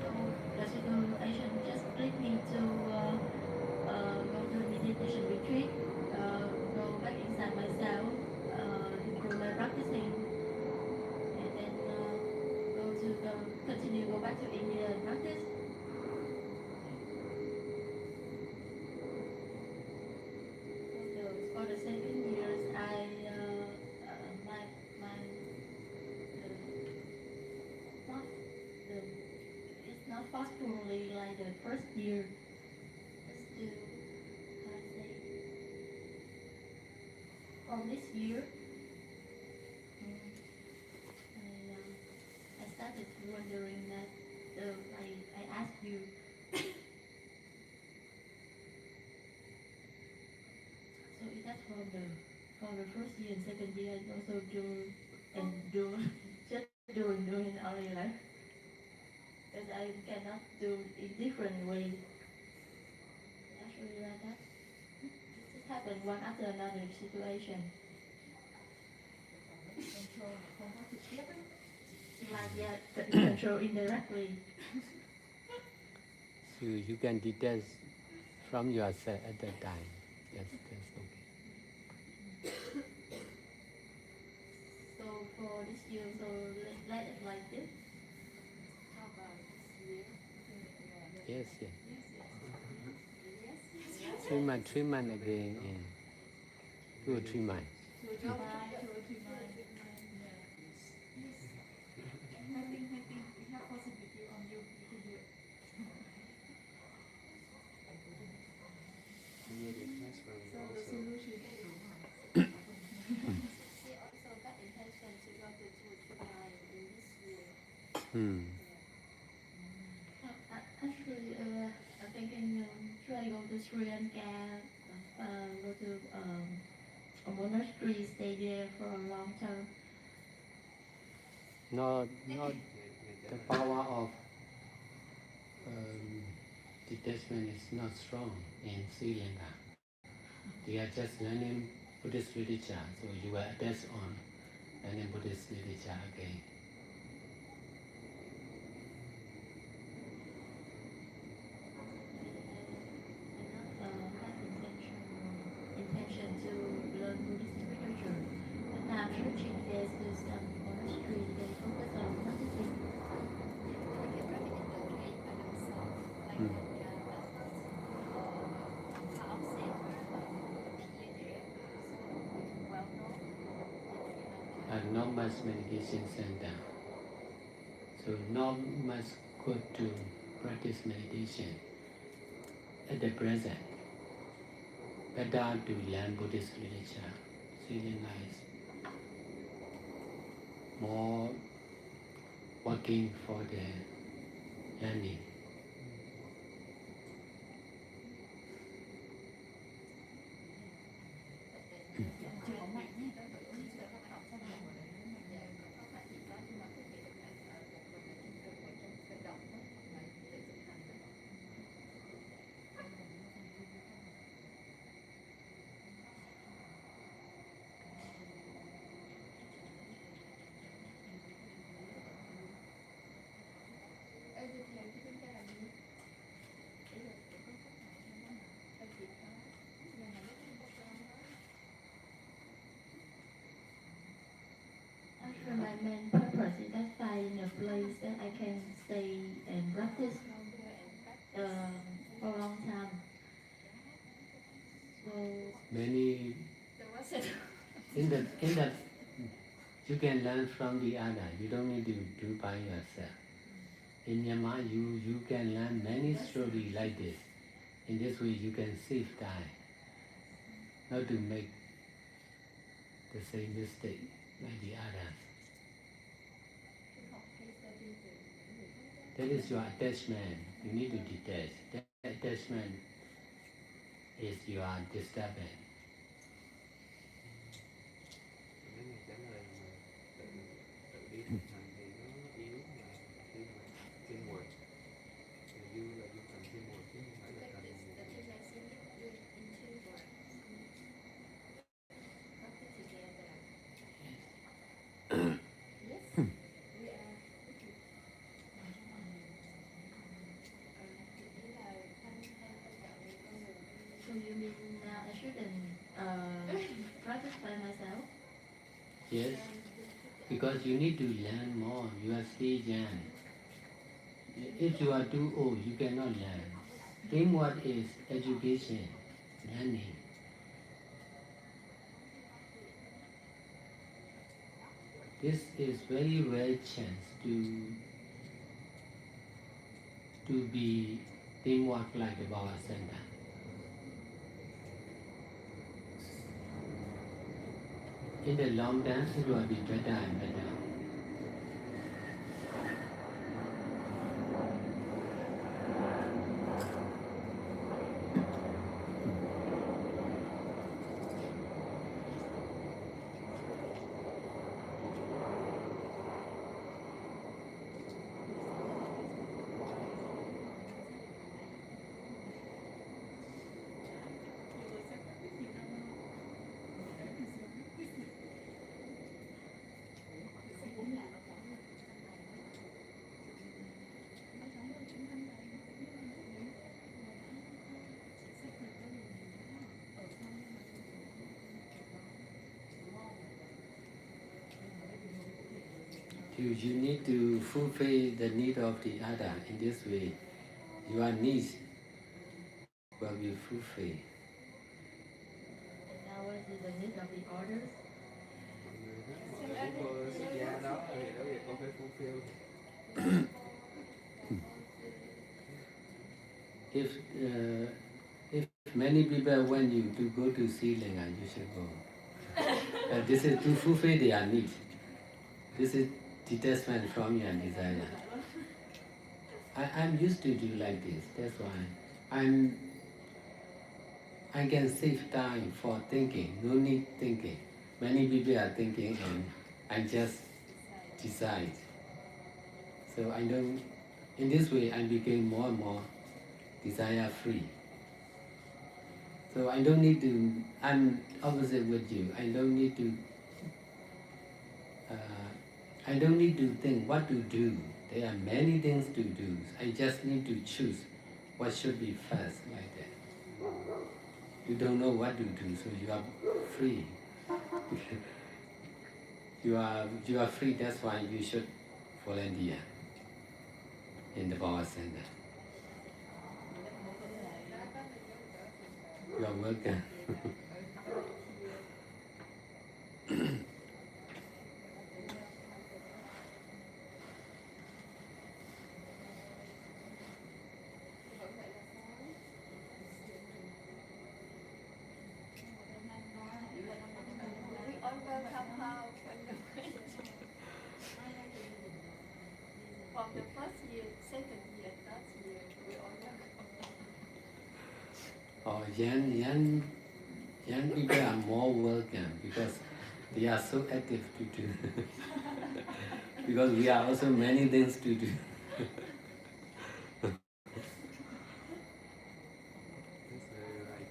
So the situation just led me to go to meditation retreat, go back inside myself, improve my practicing, and then go back to India and practice. For the 7 years, my not the it's not forcefully like the first year. It's still how to say from this year. I started wondering that I asked you. So that's from the first year and second year, I also do just doing only life because I cannot do in different ways. Actually, like that. It just happened one after another situation. Control không có trực tiếp ấy. Like yeah, control indirectly. So you can detach from yourself at that time. That's okay. So for this year, so let it like this. How about this year? Yes. Yes. 3 months again in 2 or 3 months. 2 or 3 months. 2 or 3 months. I think we have possibility on you. You can do it. So the solution. She also got intention to go to 2 or 3 months in this year. Actually, I'm thinking try go to Sri Lanka, go to a monastery, stay there for a long time. Not the power of detachment is not strong in Sri Lanka. They are just learning Buddhist literature, so you are attached on learning Buddhist literature again. Intention to learn Buddhist literature. But now switching gears to some monastery, they focus on practicing. Not much meditation center, so not much good to practice meditation at the present. Better to learn Buddhist literature. It's really nice. More working for the learning. main purpose is that find a place that I can stay and practice for a long time. So Many in that you can learn from the other. You don't need to do by yourself. In Myanmar, you can learn many stories like this. In this way, you can save time, not to make the same mistake like the others. That is your attachment. You need to detach. That attachment is your disturbance. Nếu mà trả lời mà tự đi thực hành thì nó yếu mà khi mà teamwork thì you là you cần teamwork chứ không phải là cần So you mean I shouldn't practice by myself? Yes, because you need to learn more. You are still young. If you are too old, you cannot learn. Teamwork is education, learning. This is very rare chance to be teamwork like the Baba Center. In the long term, it will be better and better. You need to fulfill the need of the other. In this way, your needs will be fulfilled. And now what is the need of the others? mọi người rất mở cô xuất gia đó thì đó giờ con phải fulfill. If many people want you to go to Sri Lanka, you should go. This is to fulfill their needs. This is detachment from your desire. I'm used to do like this. That's why I can save time for thinking. No need thinking. Many people are thinking, and I just decide. So I don't. In this way, I became more and more desire free. So I don't need to. I'm opposite with you. I don't need to. I don't need to think what to do. There are many things to do. I just need to choose what should be first, like that. You don't know what to do, so you are free. you are free. That's why you should volunteer in the power center. You are welcome. From the first year, second year, third year, we all know. Young people are more welcome because they are so active to do. Because we are also many things to do. That's very right.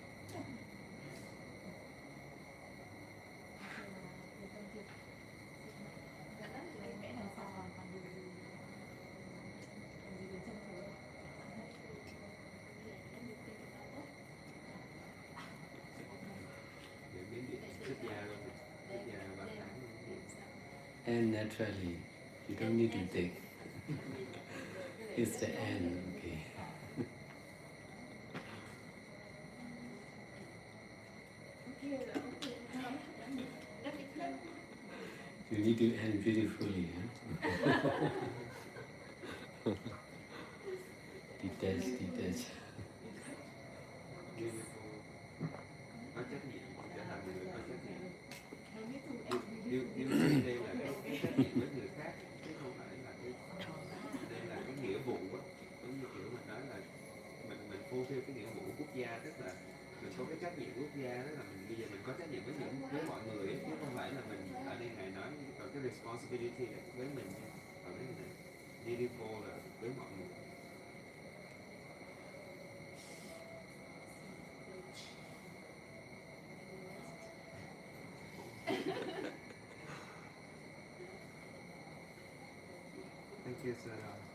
end naturally. You don't need to take. It's the end, okay. You need to end beautifully. Huh? Detach. Có trách nhiệm trở thành người có trách nhiệm. Yêu thương đây là cái trách nhiệm với người khác, chứ không phải là đây là cái nghĩa vụ á. Giống như kiểu mình nói là mình fulfill cái nghĩa vụ quốc gia, tức là mình có cái trách nhiệm quốc gia, đó là bây giờ mình có trách nhiệm với mọi người ấy, chứ không phải là mình ở đây ngài nói còn cái responsibility là với mình, còn cái này meaningful là với mọi người. Thank you, sir.